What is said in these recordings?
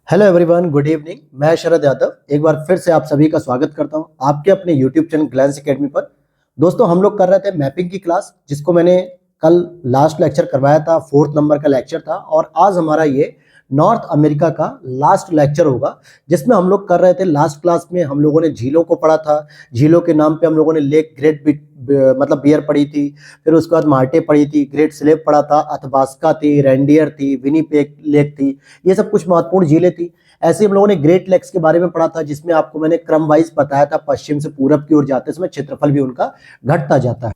Hello everyone, good evening. मैं शरद यादव एक बार फिर से आप सभी का स्वागत करता हूं आपके अपने यूट्यूब चैनल ग्लैंस एकेडमी पर। दोस्तों, हम लोग कर रहे थे मैपिंग की क्लास, जिसको मैंने कल लास्ट लेक्चर करवाया था। 4th नंबर का लेक्चर था और आज हमारा ये नॉर्थ अमेरिका का लास्ट लेक्चर होगा, जिसमें हम लोग कर रहे थे। लास्ट क्लास में हम लोगों ने झीलों को पढ़ा था। झीलों के नाम पे हम लोगों ने लेक ग्रेट मतलब बियर पढ़ी थी। फिर उसके बाद मार्टे पढ़ी थी, ग्रेट स्लेव पढ़ा था, अथबास्का थी, रेंडियर थी, विनीपेग लेक थी। ये सब कुछ महत्वपूर्ण झीलें थी। ऐसे हम लोगों ने ग्रेट लेक्स के बारे में पढ़ा था, जिसमें आपको मैंने क्रम वाइज बताया था, पश्चिम से पूरब की ओर जाते समय क्षेत्रफल भी उनका घटता जाता है।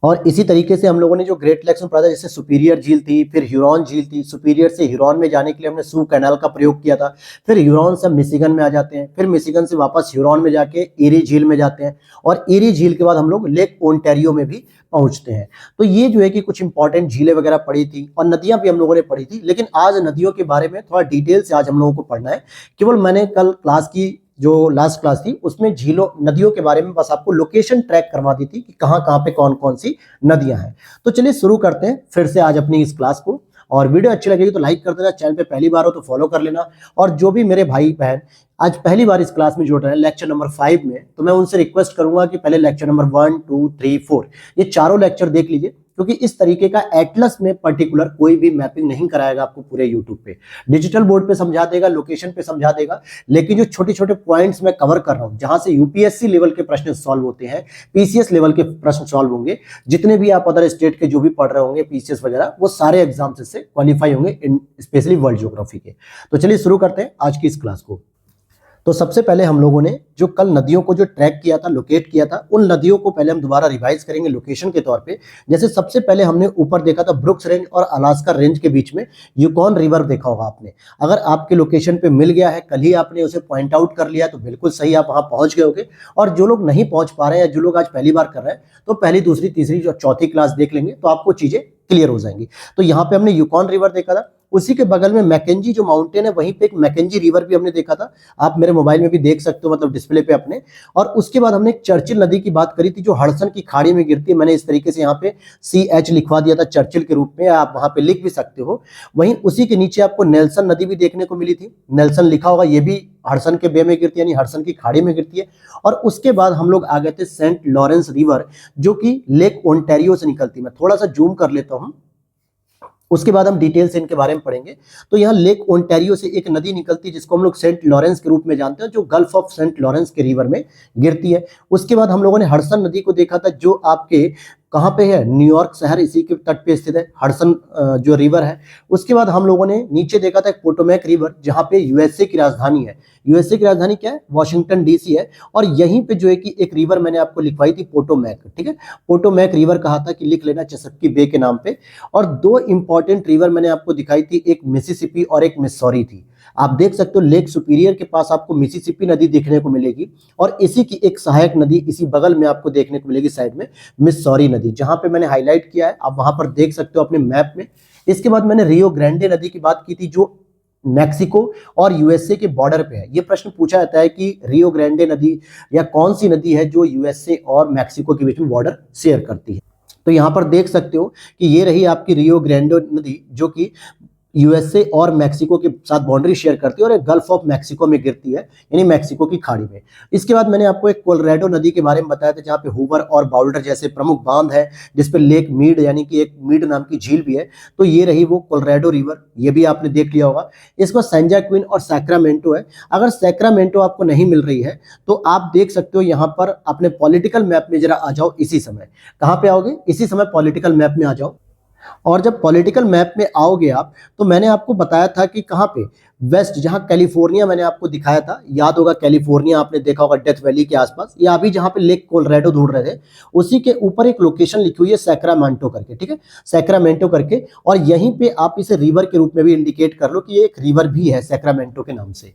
और इसी तरीके से हम लोगों ने जो ग्रेट लेक्स में पढ़ा था, जैसे सुपीरियर झील थी, फिर ह्यूरॉन झील थी। सुपीरियर से ह्यूरॉन में जाने के लिए हमने सू कैनाल का प्रयोग किया था। फिर ह्यूरॉन से हम मिशिगन में आ जाते हैं, फिर मिशिगन से वापस ह्यूरॉन में जाके ईरी झील में जाते हैं, और ईरी झील के बाद हम लोग लेक ओंटारियो में भी पहुंचते हैं। तो ये जो है कि कुछ इंपॉर्टेंट झीलें वगैरह पढ़ी थी, और नदियां भी हम लोगों ने पढ़ी थी। लेकिन आज नदियों के बारे में थोड़ा डिटेल से आज हम लोगों को पढ़ना है। केवल मैंने कल क्लास की जो लास्ट क्लास थी उसमें झीलों नदियों के बारे में बस आपको लोकेशन ट्रैक करवा दी थी कि कहाँ कहाँ पे कौन कौन सी नदियां हैं। तो चलिए शुरू करते हैं फिर से आज अपनी इस क्लास को। और वीडियो अच्छी लगेगी तो लाइक कर देना, चैनल पे पहली बार हो तो फॉलो कर लेना। और जो भी मेरे भाई बहन आज पहली बार इस क्लास में जुड़ रहे हैं लेक्चर नंबर 5 में, तो मैं उनसे रिक्वेस्ट करूंगा कि पहले लेक्चर नंबर 1, 2, 3, 4 ये चारों लेक्चर देख लीजिए, क्योंकि इस तरीके का एटलस में पर्टिकुलर कोई भी मैपिंग नहीं कराएगा आपको पूरे यूट्यूब पे। डिजिटल बोर्ड पे समझा देगा, लोकेशन पे समझा देगा, लेकिन जो छोटे छोटे पॉइंट्स मैं कवर कर रहा हूं, जहां से यूपीएससी लेवल के प्रश्न सॉल्व होते हैं, पीसीएस लेवल के प्रश्न सॉल्व होंगे, जितने भी आप अदर स्टेट के जो भी पढ़ रहे होंगे पीसीएस वगैरह, वो सारे एग्जाम से क्वालिफाई होंगे, स्पेशली वर्ल्ड ज्योग्राफी के। तो चलिए शुरू करते हैं आज की इस क्लास को। तो सबसे पहले हम लोगों ने जो कल नदियों को जो ट्रैक किया था, लोकेट किया था, उन नदियों को पहले हम दोबारा रिवाइज करेंगे लोकेशन के तौर पे। जैसे सबसे पहले हमने ऊपर देखा था ब्रुक्स रेंज और अलास्का रेंज के बीच में यूकॉन रिवर देखा होगा आपने। अगर आपके लोकेशन पे मिल गया है, कल ही आपने उसे पॉइंट आउट कर लिया, तो बिल्कुल सही, आप वहां पहुंच गए होगे। और जो लोग नहीं पहुंच पा रहे हैं या जो लोग आज पहली बार कर रहे हैं, तो पहली, दूसरी, तीसरी और चौथी क्लास देख लेंगे तो आपको चीजें क्लियर हो जाएंगी। तो यहाँ पे हमने यूकॉन रिवर देखा था। उसी के बगल में मैकेंजी जो माउंटेन है, वहीं पे एक मैकेंजी रिवर भी हमने देखा था। आप मेरे मोबाइल में भी देख सकते हो, मतलब डिस्प्ले पे अपने। और उसके बाद हमने एक चर्चिल नदी की बात करी थी, जो हडसन की खाड़ी में गिरती है। मैंने इस तरीके से यहाँ पे CH लिखवा दिया था चर्चिल के रूप में, आप वहां पे लिख भी सकते हो। वहीं उसी के नीचे आपको नेल्सन नदी भी देखने को मिली थी। नेल्सन लिखा होगा, ये भी हडसन के बे में गिरती है, यानी हडसन की खाड़ी में गिरती है। और उसके बाद हम लोग आ गए थे सेंट लॉरेंस रिवर, जो कि लेक ओंटारियो से निकलती है। मैं थोड़ा सा जूम कर लेता हूँ, उसके बाद हम डिटेल से इनके बारे में पढ़ेंगे। तो यहाँ लेक ओंटारियो से एक नदी निकलती है, जिसको हम लोग सेंट लॉरेंस के रूप में जानते हैं, जो गल्फ ऑफ सेंट लॉरेंस के रिवर में गिरती है। उसके बाद हम लोगों ने हडसन नदी को देखा था, जो आपके कहाँ पे है, न्यूयॉर्क शहर, इसी के तट पे स्थित है हडसन जो रिवर है। उसके बाद हम लोगों ने नीचे देखा था एक पोटोमैक रिवर, जहाँ पे यूएसए की राजधानी है। यूएसए की राजधानी क्या है? वॉशिंगटन डीसी है। और यहीं पे जो है कि एक रिवर मैंने आपको लिखवाई थी, पोटोमैक। ठीक है, पोटोमैक रिवर कहा था कि लिख लेना, चेसक्की बे के नाम पे। और दो इंपॉर्टेंट रिवर मैंने आपको दिखाई थी, एक मिसिसिपी और एक मिसौरी थी। आप देख सकते हो लेक सुपीरियर के पास आपको मिसिसिपी नदी देखने को मिलेगी, और इसी की एक सहायक नदी इसी बगल में आपको देखने को मिलेगी साइड में, मिसौरी नदी, जहां पे मैंने हाईलाइट किया है, आप वहां पर देख सकते हो अपने मैप में। इसके बाद मैंने रियो ग्रांडे नदी की बात की थी, जो मैक्सिको और यूएसए के बॉर्डर पे है। ये प्रश्न पूछा जाता है कि रियो ग्रांडे नदी या कौन सी नदी है जो यूएसए और मैक्सिको के बीच में बॉर्डर शेयर करती है। तो यहां पर देख सकते हो कि ये रही आपकी रियो ग्रांडे नदी, जो कि यूएसए और मैक्सिको के साथ बाउंड्री शेयर करती है, और एक गल्फ ऑफ मैक्सिको में गिरती है, यानी मैक्सिको की खाड़ी में। इसके बाद मैंने आपको एक कोलोराडो नदी के बारे में बताया था, जहाँ पे हूवर और बाउल्डर जैसे प्रमुख बांध है, जिसपे लेक मीड यानी कि एक मीड नाम की झील भी है। तो ये रही वो कोलोराडो रिवर, ये भी आपने देख लिया होगा। इसमें सैंजा क्वीन और सैक्रामेंटो है। अगर सैक्रामेंटो आपको नहीं मिल रही है, तो आप देख सकते हो यहाँ पर अपने पॉलिटिकल मैप में जरा आ जाओ। इसी समय कहाँ पे आओगे? इसी समय पॉलिटिकल मैप में आ जाओ। और जब पॉलिटिकल मैप में आओगे आप, तो मैंने आपको बताया था कि कहाँ पे, वेस्ट, जहाँ कैलिफोर्निया मैंने आपको दिखाया था, याद होगा कैलिफोर्निया आपने देखा होगा डेथ वैली के आसपास, या अभी जहाँ पे लेक कोलोराडो ढूंढ रहे थे, उसी के ऊपर एक लोकेशन लिखी हुई है सैक्रामेंटो करके। ठीक है, सैक्रामेंटो करके, और यहीं पे आप इसे रिवर के रूप में भी इंडिकेट कर लो कि ये एक रिवर भी है सैक्रामेंटो के नाम से।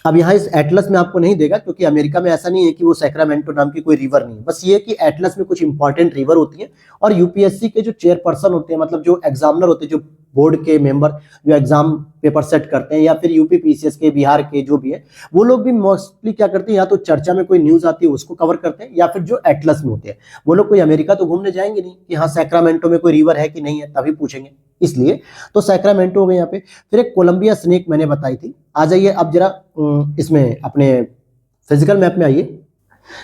अब यहाँ इस एटलस में आपको नहीं देगा, क्योंकि अमेरिका में ऐसा नहीं है कि वो सैक्रामेंटो नाम की कोई रिवर नहीं है। बस ये कि एटलस में कुछ इंपॉर्टेंट रिवर होती है, और यूपीएससी के जो चेयरपर्सन होते हैं, मतलब जो एग्जामिनर होते हैं, जो बोर्ड के मेंबर जो एग्जाम पेपर सेट करते हैं, या फिर यूपी पीसीएस के, बिहार के जो भी है, वो लोग भी मोस्टली क्या करते हैं, या तो चर्चा में कोई न्यूज आती है उसको कवर करते हैं, या फिर जो एटलस में होते हैं वो लोग कोई अमेरिका तो घूमने जाएंगे नहीं कि हाँ सैक्रामेंटो में कोई रिवर है कि नहीं है, तभी पूछेंगे, इसलिए तो सैक्रामेंटो हो गए यहाँ पे। फिर एक कोलंबिया स्नेक मैंने बताई थी। आ जाइए अब जरा इसमें अपने फिजिकल मैप में आइए,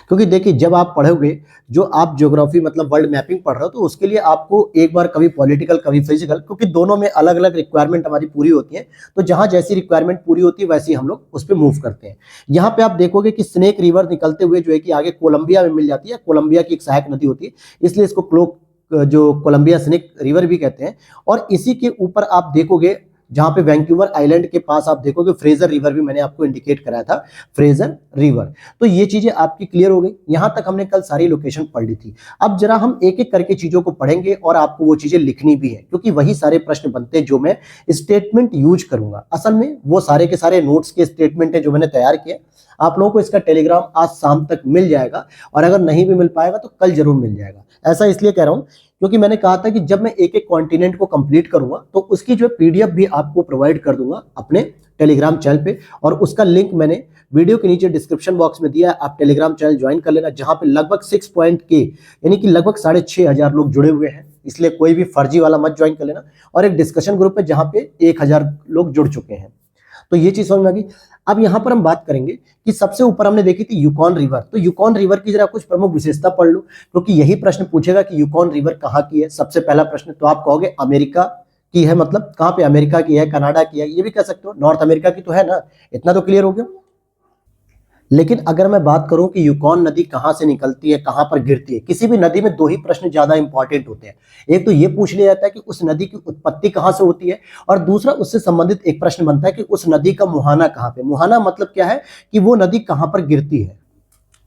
क्योंकि देखिए जब आप पढ़ोगे, जो आप ज्योग्राफी मतलब वर्ल्ड मैपिंग पढ़ रहे हो, तो उसके लिए आपको एक बार कभी पॉलिटिकल कभी फिजिकल, क्योंकि दोनों में अलग अलग रिक्वायरमेंट हमारी पूरी होती है, तो जहां जैसी रिक्वायरमेंट पूरी होती है वैसे ही हम लोग उस पर मूव करते हैं। यहाँ पे आप देखोगे कि स्नेक रिवर निकलते हुए जो है कि आगे कोलंबिया में मिल जाती है, कोलंबिया की एक सहायक नदी होती है, इसलिए इसको जो कोलंबिया स्नेक रिवर भी कहते हैं। और इसी के ऊपर आप देखोगे जहां पे वैंकूवर आइलैंड के पास आप देखोगे फ्रेजर रिवर भी मैंने आपको इंडिकेट कराया था, फ्रेजर रिवर। तो ये चीजें आपकी क्लियर हो गई। यहां तक हमने कल सारी लोकेशन पढ़ ली थी। अब जरा हम एक एक करके चीजों को पढ़ेंगे और आपको वो चीजें लिखनी भी है, क्योंकि वही सारे प्रश्न बनते हैं जो मैं स्टेटमेंट यूज करूंगा। असल में वो सारे के सारे नोट्स के स्टेटमेंट है जो मैंने तैयार किए। आप लोगों को इसका टेलीग्राम आज शाम तक मिल जाएगा, और अगर नहीं भी मिल पाएगा तो कल जरूर मिल जाएगा। ऐसा इसलिए कह रहा हूं क्योंकि मैंने कहा था कि जब मैं एक एक कॉन्टिनेंट को कंप्लीट करूंगा तो उसकी जो पीडीएफ भी आपको प्रोवाइड कर दूंगा अपने टेलीग्राम चैनल पे, और उसका लिंक मैंने वीडियो के नीचे डिस्क्रिप्शन बॉक्स में दिया है। आप टेलीग्राम चैनल ज्वाइन कर लेना, जहां पे लगभग 6 यानी कि लगभग 6,500 लोग जुड़े हुए हैं, इसलिए कोई भी फर्जी वाला मत ज्वाइन कर लेना। और एक डिस्कशन ग्रुप है जहां पे 1,000 लोग जुड़ चुके हैं। तो ये चीज समझ में आ गई। अब यहां पर हम बात करेंगे कि सबसे ऊपर हमने देखी थी यूकॉन रिवर, तो यूकॉन रिवर की जरा कुछ प्रमुख विशेषता पढ़ लो, क्योंकि यही प्रश्न पूछेगा कि यूकॉन रिवर कहाँ की है। सबसे पहला प्रश्न तो आप कहोगे अमेरिका की है, मतलब कहां पे, अमेरिका की है, कनाडा की है, ये भी कह सकते हो, नॉर्थ अमेरिका की तो है ना, इतना तो क्लियर हो गया। लेकिन अगर मैं बात करूं कि यूकॉन नदी कहां से निकलती है, कहां पर गिरती है, किसी भी नदी में दो ही प्रश्न ज्यादा इंपॉर्टेंट होते हैं। एक तो ये पूछ लिया जाता है कि उस नदी की उत्पत्ति कहां से होती है, और दूसरा उससे संबंधित एक प्रश्न बनता है कि उस नदी का मुहाना कहां पे। मुहाना मतलब क्या है कि वो नदी कहां पर गिरती है।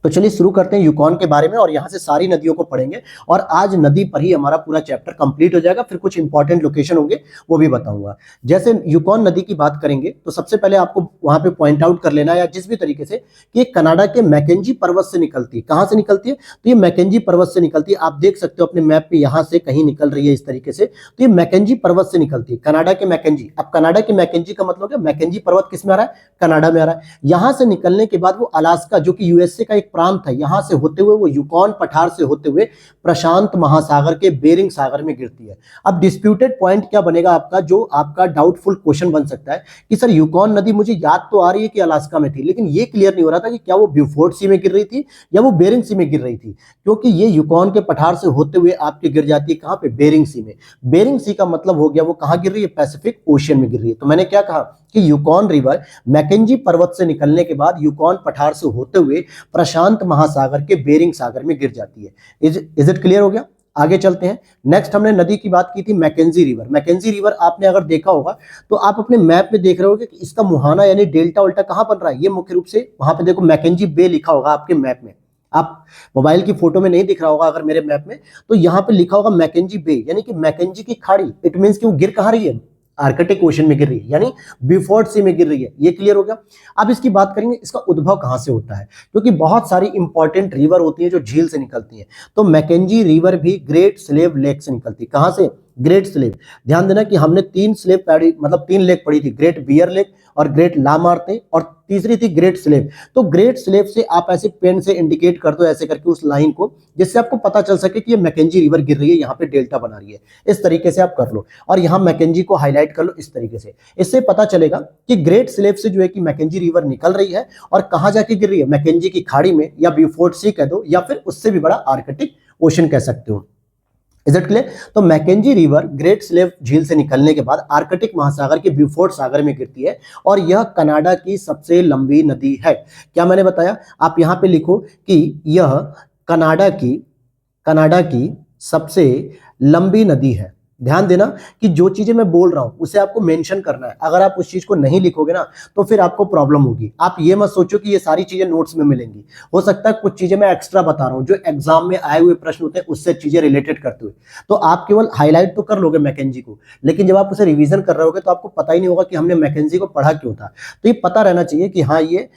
तो चलिए शुरू करते हैं यूकॉन के बारे में, और यहां से सारी नदियों को पढ़ेंगे, और आज नदी पर ही हमारा पूरा चैप्टर कंप्लीट हो जाएगा। फिर कुछ इंपॉर्टेंट लोकेशन होंगे वो भी बताऊंगा। जैसे यूकॉन नदी की बात करेंगे तो सबसे पहले आपको वहां पे पॉइंट आउट कर लेना है, या जिस भी तरीके से, कि कनाडा के मैकेंजी पर्वत से निकलती है। कहां से निकलती है, तो ये मैकेंजी पर्वत से निकलती है। आप देख सकते हो अपने मैप पे, यहां से कहीं निकल रही है इस तरीके से, तो ये मैकेंजी पर्वत से निकलती है, कनाडा के मैकेंजी। अब कनाडा के मैकेंजी का मतलब है, मैकेंजी पर्वत किस में आ रहा है, कनाडा में आ रहा है। यहां से निकलने के बाद वो अलास्का, जो कि यूएसए का एक प्रांत है, यहां से होते हुए वो यूकॉन पठार से होते हुए प्रशांत महासागर के बेरिंग सागर में गिरती है। अब डिस्प्यूटेड पॉइंट क्या बनेगा आपका, जो आपका डाउटफुल क्वेश्चन बन सकता है कि सर यूकॉन नदी मुझे याद तो आ रही है कि अलास्का में थी, लेकिन ये क्लियर नहीं हो रहा था कि क्या वो ब्यूफोर्ट सी में गिर रही थी या वो बेरिंग सी में गिर रही थी, क्योंकि ये यूकॉन के पठार से होते हुए आपके गिर जाती है कहां पे, बेरिंग सी में। बेरिंग सी का मतलब हो गया वो कहां गिर रही है, पैसिफिक ओशियन में गिर रही है। तो मैंने क्या कहा कि यूकॉन रिवर मैकेंजी पर्वत से निकलने के बाद यूकॉन पठार से होते हुए प्रशांत महासागर के बेरिंग सागर में गिर जाती है। इज इट क्लियर हो गया। आगे चलते हैं। नेक्स्ट हमने नदी की बात की थी मैकेंजी रिवर। मैकेंजी रिवर आपने अगर देखा होगा तो आप अपने मैप में देख रहे होगे कि इसका मुहाना यानी डेल्टा उल्टा कहां बन रहा है, ये मुख्य रूप से वहां पे देखो मैकेंजी बे लिखा होगा आपके मैप में। आप मोबाइल की फोटो में नहीं दिख रहा होगा अगर मेरे मैप में, तो यहां पे लिखा होगा मैकेंजी बे, यानी कि मैकेंजी की खाड़ी। इट मींस कि वो गिर कहां रही है, आर्कटिक ओशन में गिर रही है, यानी ब्यूफोर्ट सी में गिर रही है। ये क्लियर हो गया। अब इसकी बात करेंगे इसका उद्भव कहां से होता है, क्योंकि बहुत सारी इंपॉर्टेंट रिवर होती है जो झील से निकलती है। तो मैकेंजी रिवर भी ग्रेट स्लेव लेक से निकलती है। कहां से, ग्रेट स्लेव। ध्यान देना कि हमने तीन स्लेव पढ़ी, मतलब तीन लेक पढ़ी थी, ग्रेट बियर लेक और ग्रेट लामार्ते और तीसरी थी ग्रेट स्लेव। तो ग्रेट स्लेव से आप ऐसे पेन से इंडिकेट कर दो ऐसे करके उस लाइन को, जिससे आपको पता चल सके कि ये मैकेंजी रिवर गिर रही है, यहाँ पे डेल्टा बना रही है। इस तरीके से आप कर लो, और यहाँ मैकेंजी को हाईलाइट कर लो इस तरीके से। इससे पता चलेगा कि ग्रेट स्लेव से जो है कि मैकेंजी रिवर निकल रही है, और कहां जाके गिर रही है, मैकेंजी की खाड़ी में, या ब्यूफोर्ट सी कह दो, या फिर उससे भी बड़ा आर्कटिक ओशन कह सकते हो। Is it clear. तो मैकेंजी रिवर ग्रेट स्लेव झील से निकलने के बाद आर्कटिक महासागर के ब्यूफोर्ट सागर में गिरती है, और यह कनाडा की सबसे लंबी नदी है। क्या मैंने बताया, आप यहां पे लिखो कि यह कनाडा की सबसे लंबी नदी है। ध्यान देना कि जो चीजें मैं बोल रहा हूं उसे आपको मेंशन करना है। अगर आप उस चीज को नहीं लिखोगे ना तो फिर आपको प्रॉब्लम होगी। आप ये मत सोचो कि ये सारी चीजें नोट्स में मिलेंगी। हो सकता है कुछ चीजें मैं एक्स्ट्रा बता रहा हूं जो एग्जाम में आए हुए प्रश्न होते हैं उससे चीजें रिलेटेड करते हुए, तो आप केवल हाईलाइट तो कर लोगे मैकेंजी को, लेकिन जब आप उसे रिविजन कर रहे होगे तो आपको पता ही नहीं होगा कि हमने मैकेंजी को पढ़ा क्यों था। तो ये पता रहना चाहिए कि हाँ ये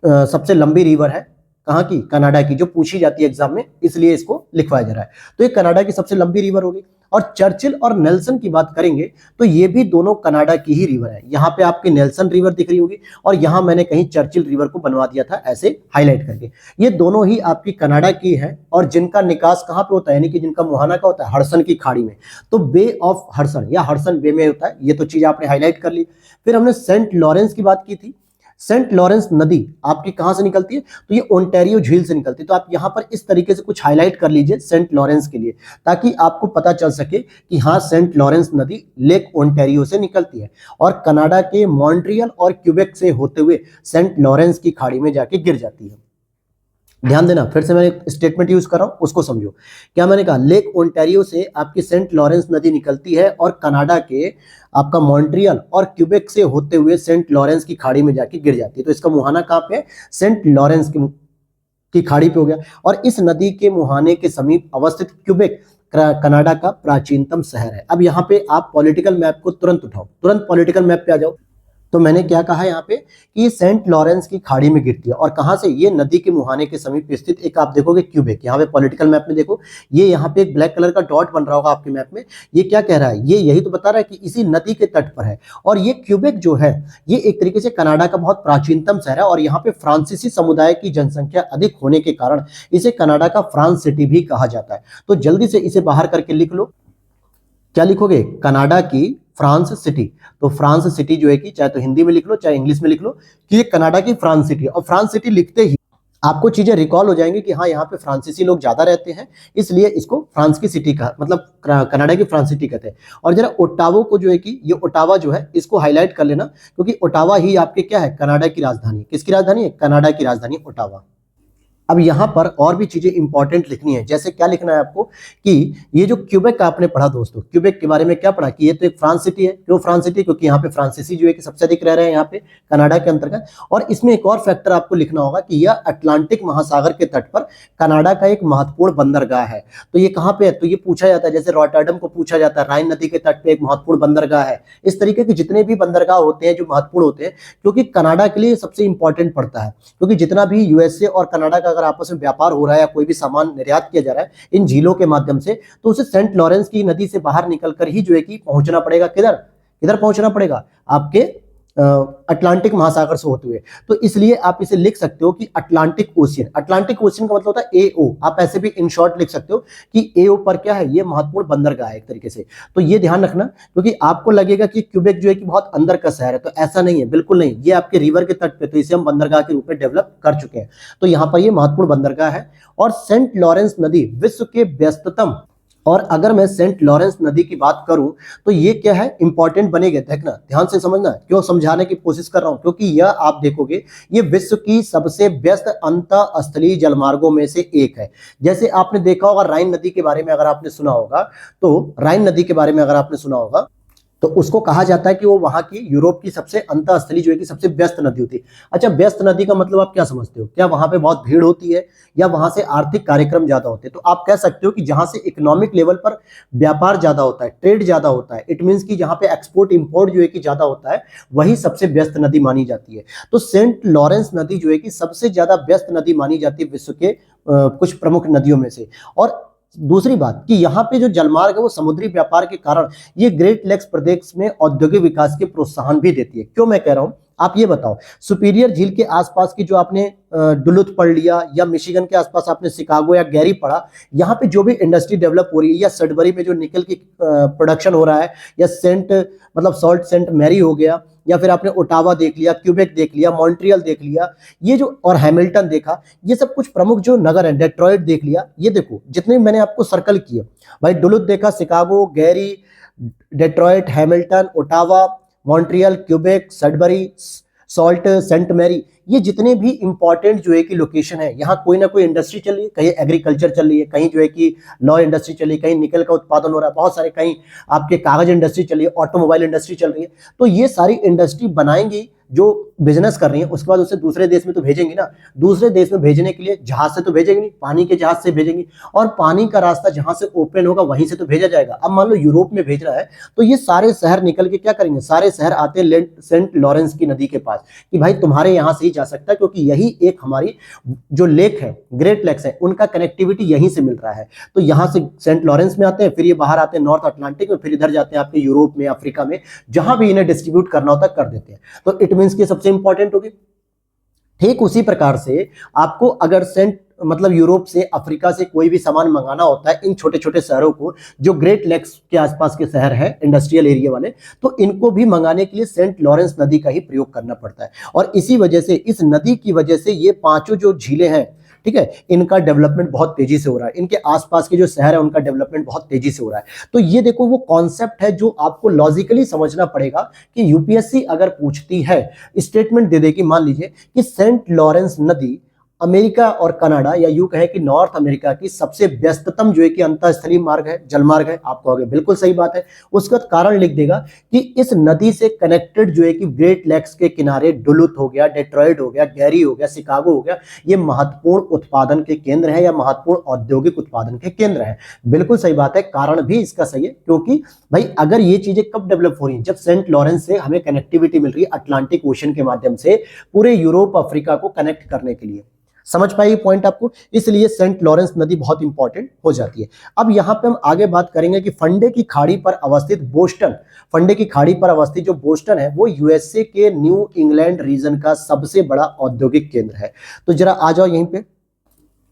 सबसे लंबी रिवर है कहाँ की, कनाडा की, जो पूछी जाती है एग्जाम में, इसलिए इसको लिखवाया जा रहा है। तो ये कनाडा की सबसे लंबी रिवर होगी। और चर्चिल और नेल्सन की बात करेंगे तो ये भी दोनों कनाडा की ही रिवर है। यहाँ पे आपकी नेल्सन रिवर दिख रही होगी और यहाँ मैंने कहीं चर्चिल रिवर को बनवा दिया था ऐसे हाईलाइट करके। ये दोनों ही आपकी कनाडा की है और जिनका निकास कहाँ पे होता है, यानी कि जिनका मुहाना का होता है हडसन की खाड़ी में, तो बे ऑफ हडसन या हडसन बे में होता है। ये तो चीज आपने हाईलाइट कर ली। फिर हमने सेंट लॉरेंस की बात की थी। सेंट लॉरेंस नदी आपकी कहां से निकलती है, तो ये ओंटारियो झील से निकलती है। तो आप यहां पर इस तरीके से कुछ हाईलाइट कर लीजिए सेंट लॉरेंस के लिए, ताकि आपको पता चल सके कि हाँ सेंट लॉरेंस नदी लेक ओंटारियो से निकलती है और कनाडा के मॉन्ट्रियल और क्यूबेक से होते हुए सेंट लॉरेंस की खाड़ी में जाके गिर जाती है। ध्यान देना, फिर से मैंने स्टेटमेंट यूज कर रहा हूं, उसको समझो। क्या मैंने कहा, लेक ओंटारियो से आपकी सेंट लॉरेंस नदी निकलती है और कनाडा के आपका मॉन्ट्रियल और क्यूबेक से होते हुए सेंट लॉरेंस की खाड़ी में जाके गिर जाती है। तो इसका मुहाना कहाँ पे है, सेंट लॉरेंस की खाड़ी पे हो गया। और इस नदी के मुहाने के समीप अवस्थित क्यूबेक कनाडा का प्राचीनतम शहर है। अब यहाँ पे आप पॉलिटिकल मैप को तुरंत उठाओ, तुरंत पॉलिटिकल मैप पे आ जाओ। तो मैंने क्या कहा यहाँ पे कि ये सेंट लॉरेंस की खाड़ी में गिरती है और कहां से, ये नदी के मुहाने के समीप स्थित एक आप देखोगे क्यूबेक, यहाँ पे पॉलिटिकल मैप में देखो, ये यहाँ पे एक ब्लैक कलर का डॉट बन रहा होगा आपके मैप में। ये क्या कह रहा है, ये यही तो बता रहा है कि इसी नदी के तट पर है। और ये क्यूबेक जो है ये एक तरीके से कनाडा का बहुत प्राचीनतम शहर है और यहाँ पे फ्रांसीसी समुदाय की जनसंख्या अधिक होने के कारण इसे कनाडा का फ्रांस सिटी भी कहा जाता है। तो जल्दी से इसे बाहर करके लिख लो। क्या लिखोगे, कनाडा की फ्रांस सिटी। तो फ्रांस सिटी जो है कि चाहे तो हिंदी में लिख लो चाहे इंग्लिश में लिख लो कि ये कनाडा की फ्रांस सिटी है। और फ्रांस सिटी लिखते ही आपको चीजें रिकॉल हो जाएंगी कि हाँ यहाँ पे फ्रांसीसी लोग ज्यादा रहते हैं, इसलिए इसको फ्रांस की सिटी का मतलब कनाडा की फ्रांस सिटी कहते हैं। और जरा ओटावो को जो है कि ये ओटावा जो है इसको हाईलाइट कर लेना, क्योंकि ओटावा ही आपके क्या है, कनाडा की राजधानी। किसकी राजधानी है, कनाडा की राजधानी ओटावा। अब यहाँ पर और भी चीजें इंपॉर्टेंट लिखनी है। जैसे क्या लिखना है आपको कि ये जो क्यूबेक का आपने पढ़ा दोस्तों, क्यूबेक के बारे में क्या पढ़ा कि ये तो एक फ्रांस सिटी है। क्यों फ्रांस सिटी, क्योंकि यहाँ पे फ्रांसीसी जो है कि सबसे अधिक रह रहे हैं यहाँ पे कनाडा के अंतर्गत। और इसमें एक और फैक्टर आपको लिखना होगा कि यह अटलांटिक महासागर के तट पर कनाडा का एक महत्वपूर्ण बंदरगाह है। तो ये कहाँ पे है, तो ये पूछा जाता है, जैसे रॉटरडम को पूछा जाता है राइन नदी के तट पे एक महत्वपूर्ण बंदरगाह है। इस तरीके के जितने भी बंदरगाह होते हैं जो महत्वपूर्ण होते हैं, क्योंकि कनाडा के लिए सबसे इंपॉर्टेंट पड़ता है। क्योंकि जितना भी यूएसए और कनाडा का अगर आपस में व्यापार हो रहा है या कोई भी सामान निर्यात किया जा रहा है इन झीलों के माध्यम से, तो उसे सेंट लॉरेंस की नदी से बाहर निकलकर ही जो है कि पहुंचना पड़ेगा। किधर किधर पहुंचना पड़ेगा, आपके अटलांटिक महासागर से होते हुए। तो इसलिए आप इसे लिख सकते हो कि अटलांटिक ओशियन। अटलांटिक ओशियन का मतलब होता है एओ। आप ऐसे भी इन शॉर्ट लिख सकते हो कि एओ पर क्या है, ये महत्वपूर्ण बंदरगाह है एक तरीके से। तो ये ध्यान रखना, क्योंकि आपको लगेगा कि क्यूबेक जो है कि बहुत अंदर का शहर है, तो ऐसा नहीं है, बिल्कुल नहीं। ये आपके रिवर के तट पे, तो इसे हम बंदरगाह के रूप में डेवलप कर चुके हैं। तो यहाँ पर ये महत्वपूर्ण बंदरगाह है। और सेंट लॉरेंस नदी विश्व के व्यस्ततम, और अगर मैं सेंट लॉरेंस नदी की बात करूं तो ये क्या है, इंपॉर्टेंट बनेगा। देखना, ध्यान से समझना, क्यों समझाने की कोशिश कर रहा हूं, क्योंकि यह आप देखोगे ये विश्व की सबसे व्यस्त अंतःस्थलीय जलमार्गों में से एक है। जैसे आपने देखा होगा राइन नदी के बारे में अगर आपने सुना होगा, तो राइन नदी के बारे में अगर आपने सुना होगा तो उसको कहा जाता है कि वो वहां की यूरोप की सबसे अंतःस्थलीय जो है कि सबसे व्यस्त नदी होती है। अच्छा, व्यस्त नदी का मतलब आप क्या समझते हो, क्या वहां पे बहुत भीड़ होती है या वहां से आर्थिक कार्यक्रम ज्यादा होते हैं? तो आप कह सकते हो कि जहां से इकोनॉमिक लेवल पर व्यापार ज्यादा होता है, ट्रेड ज्यादा होता है, इट मीन्स कि जहां पे एक्सपोर्ट इंपोर्ट जो है कि ज्यादा होता है, वही सबसे व्यस्त नदी मानी जाती है। तो सेंट लॉरेंस नदी जो है कि सबसे ज्यादा व्यस्त नदी मानी जाती है विश्व के कुछ प्रमुख नदियों में से। और दूसरी बात कि यहाँ पे जो जलमार्ग है वो समुद्री व्यापार के कारण ये ग्रेट लेक्स प्रदेश में औद्योगिक विकास के प्रोत्साहन भी देती है। क्यों मैं कह रहा हूं, आप ये बताओ, सुपीरियर झील के आसपास की जो आपने डुलुथ पढ़ लिया या मिशिगन के आसपास आपने शिकागो या गैरी पढ़ा, यहाँ पे जो भी इंडस्ट्री डेवलप हो रही है, या सडबरी में जो निकल की प्रोडक्शन हो रहा है, या सेंट मतलब सॉल्ट सेंट मैरी हो गया, या फिर आपने ओटावा देख लिया, क्यूबेक देख लिया, मॉन्ट्रियल देख लिया, ये जो और हैमिल्टन देखा, ये सब कुछ प्रमुख जो नगर हैं, डेट्रॉइट देख लिया, ये देखो जितने मैंने आपको सर्कल किए भाई, डुलुथ देखा, Chicago, Gary, Detroit, Hamilton, Ottawa, Montreal, Quebec, Sudbury, Sault, Saint Marie, ये जितने भी इंपॉर्टेंट जो है कि लोकेशन है, यहाँ कोई ना कोई इंडस्ट्री चल रही है, कहीं एग्रीकल्चर चल रही है, कहीं जो है कि लॉ इंडस्ट्री चल रही है, कहीं निकल का उत्पादन हो रहा है, बहुत सारे, कहीं आपके कागज इंडस्ट्री चल रही है, ऑटोमोबाइल इंडस्ट्री चल रही है। तो ये सारी इंडस्ट्री बनाएंगी जो बिजनेस कर रही है, उसके बाद उसे दूसरे देश में तो भेजेंगी ना। दूसरे देश में भेजने के लिए जहाज से तो भेजेंगे नहीं, पानी के जहाज से भेजेंगी, और पानी का रास्ता जहां से ओपन होगा वहीं से तो भेजा जाएगा। अब मान लो यूरोप में भेज रहा है, तो ये सारे शहर निकल के क्या करेंगे, सारे शहर आते हैं सेंट लॉरेंस की नदी के पास कि भाई तुम्हारे यहाँ से ही जा सकता, क्योंकि यही एक हमारी जो लेक है, ग्रेट लेक्स है, उनका कनेक्टिविटी यहीं से मिल रहा है। तो यहां से सेंट लॉरेंस में आते हैं, फिर ये बाहर आते हैं नॉर्थ अटलांटिक में, फिर इधर जाते हैं आपके यूरोप में, अफ्रीका में, जहां भी इन्हें डिस्ट्रीब्यूट करना होता है कर देते हैं। तो इट मीन्स की सबसे इंपॉर्टेंट होगी। ठीक उसी प्रकार से आपको अगर सेंट मतलब यूरोप से, अफ्रीका से कोई भी सामान मंगाना होता है इन छोटे छोटे शहरों को, जो ग्रेट लेक्स के आसपास के शहर हैं, इंडस्ट्रियल एरिया वाले, तो इनको भी मंगाने के लिए सेंट लॉरेंस नदी का ही प्रयोग करना पड़ता है। और इसी वजह से, इस नदी की वजह से ये पांचों जो झीलें हैं, ठीक है, इनका डेवलपमेंट बहुत तेजी से हो रहा है। इनके आसपास के जो शहर है उनका डेवलपमेंट बहुत तेजी से हो रहा है। तो ये देखो वो कॉन्सेप्ट है जो आपको लॉजिकली समझना पड़ेगा कि यूपीएससी अगर पूछती है, स्टेटमेंट दे देगी, मान लीजिए कि सेंट लॉरेंस नदी अमेरिका और कनाडा, या यूं कहें कि नॉर्थ अमेरिका की सबसे व्यस्ततम जो है कि अंतःस्थलीय मार्ग है, जलमार्ग है, आपको आगे बिल्कुल सही बात है। उसका कारण लिख देगा कि इस नदी से कनेक्टेड जो है कि ग्रेट लेक्स के किनारे डुलुथ हो गया, डेट्रॉयट हो गया, गैरी हो गया, शिकागो हो गया, ये महत्वपूर्ण उत्पादन के केंद्र है या महत्वपूर्ण औद्योगिक उत्पादन के केंद्र है। बिल्कुल सही बात है, कारण भी इसका सही है, क्योंकि भाई अगर ये चीजें कब डेवलप हो रही है, जब सेंट लॉरेंस से हमें कनेक्टिविटी मिल रही है अटलांटिक ओशन के माध्यम से पूरे यूरोप अफ्रीका को कनेक्ट करने के लिए। समझ पाइए पॉइंट आपको, इसलिए सेंट लॉरेंस नदी बहुत इंपॉर्टेंट हो जाती है। अब यहां पे हम आगे बात करेंगे कि फंडे की खाड़ी पर अवस्थित बोस्टन, फंडे की खाड़ी पर अवस्थित जो बोस्टन है वो यूएसए के न्यू इंग्लैंड रीजन का सबसे बड़ा औद्योगिक केंद्र है। तो जरा आ जाओ यहीं पे,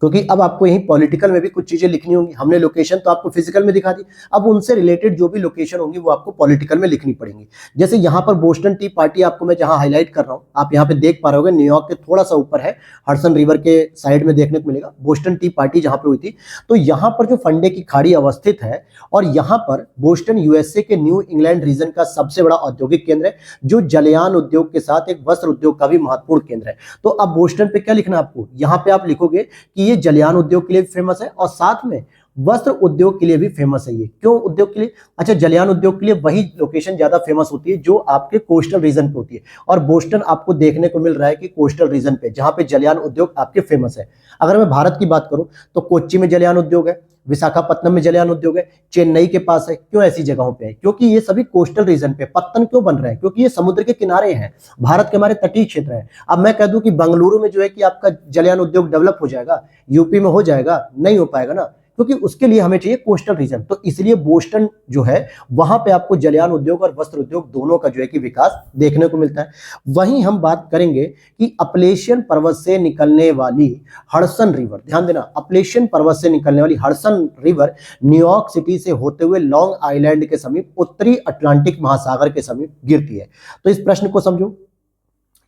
क्योंकि अब आपको यही पॉलिटिकल में भी कुछ चीजें लिखनी होंगी। हमने लोकेशन तो आपको फिजिकल में दिखा दी, अब उनसे रिलेटेड जो भी लोकेशन होंगी वो आपको पॉलिटिकल में लिखनी पड़ेंगी। जैसे यहाँ पर बोस्टन टी पार्टी आपको मैं जहां हाईलाइट कर रहा हूँ, आप यहाँ पे देख पा रहे होगे, न्यूयॉर्क के थोड़ा सा ऊपर है, हडसन रिवर के साइड में देखने को मिलेगा बोस्टन टी पार्टी जहां पे हुई थी। तो यहाँ पर जो फंडे की खाड़ी अवस्थित है, और यहाँ पर बोस्टन यूएसए के न्यू इंग्लैंड रीजन का सबसे बड़ा औद्योगिक केंद्र है, जो जलयान उद्योग के साथ एक वस्त्र उद्योग का भी महत्वपूर्ण केंद्र है। तो अब बोस्टन पे क्या लिखना आपको, यहाँ पे आप लिखोगे कि ये जलयान उद्योग के लिए भी फेमस है और साथ में वस्त्र उद्योग के लिए भी फेमस है। ये क्यों उद्योग के लिए? अच्छा, जलयान उद्योग के लिए वही लोकेशन ज्यादा फेमस होती है जो आपके कोस्टल रीजन पे होती है, और बोस्टन आपको देखने को मिल रहा है कि कोस्टल रीजन पे जहां पे जलयान उद्योग आपके फेमस है। अगर मैं भारत की बात करूं तो कोच्चि में जलयान उद्योग है, विशाखापत्तनम में जलयान उद्योग है, चेन्नई के पास है। क्यों ऐसी जगहों पे है? क्योंकि ये सभी कोस्टल रीजन पे। पत्तन क्यों बन रहे हैं? क्योंकि ये समुद्र के किनारे हैं, भारत के हमारे तटीय क्षेत्र है। अब मैं कह दूं कि बंगलुरु में जो है कि आपका जलयान उद्योग डेवलप हो जाएगा, यूपी में हो जाएगा, नहीं हो पाएगा ना, क्योंकि उसके लिए हमें चाहिए कोस्टल रीजन। तो इसलिए बोस्टन जो है वहां पे आपको जलयान उद्योग और वस्त्र उद्योग दोनों का जो है कि विकास देखने को मिलता है। वहीं हम बात करेंगे कि अपलेशियन पर्वत से निकलने वाली हडसन रिवर, ध्यान देना, अपलेशियन पर्वत से निकलने वाली हडसन रिवर न्यूयॉर्क सिटी से होते हुए लॉन्ग आइलैंड के समीप उत्तरी अटलांटिक महासागर के समीप गिरती है। तो इस प्रश्न को समझो,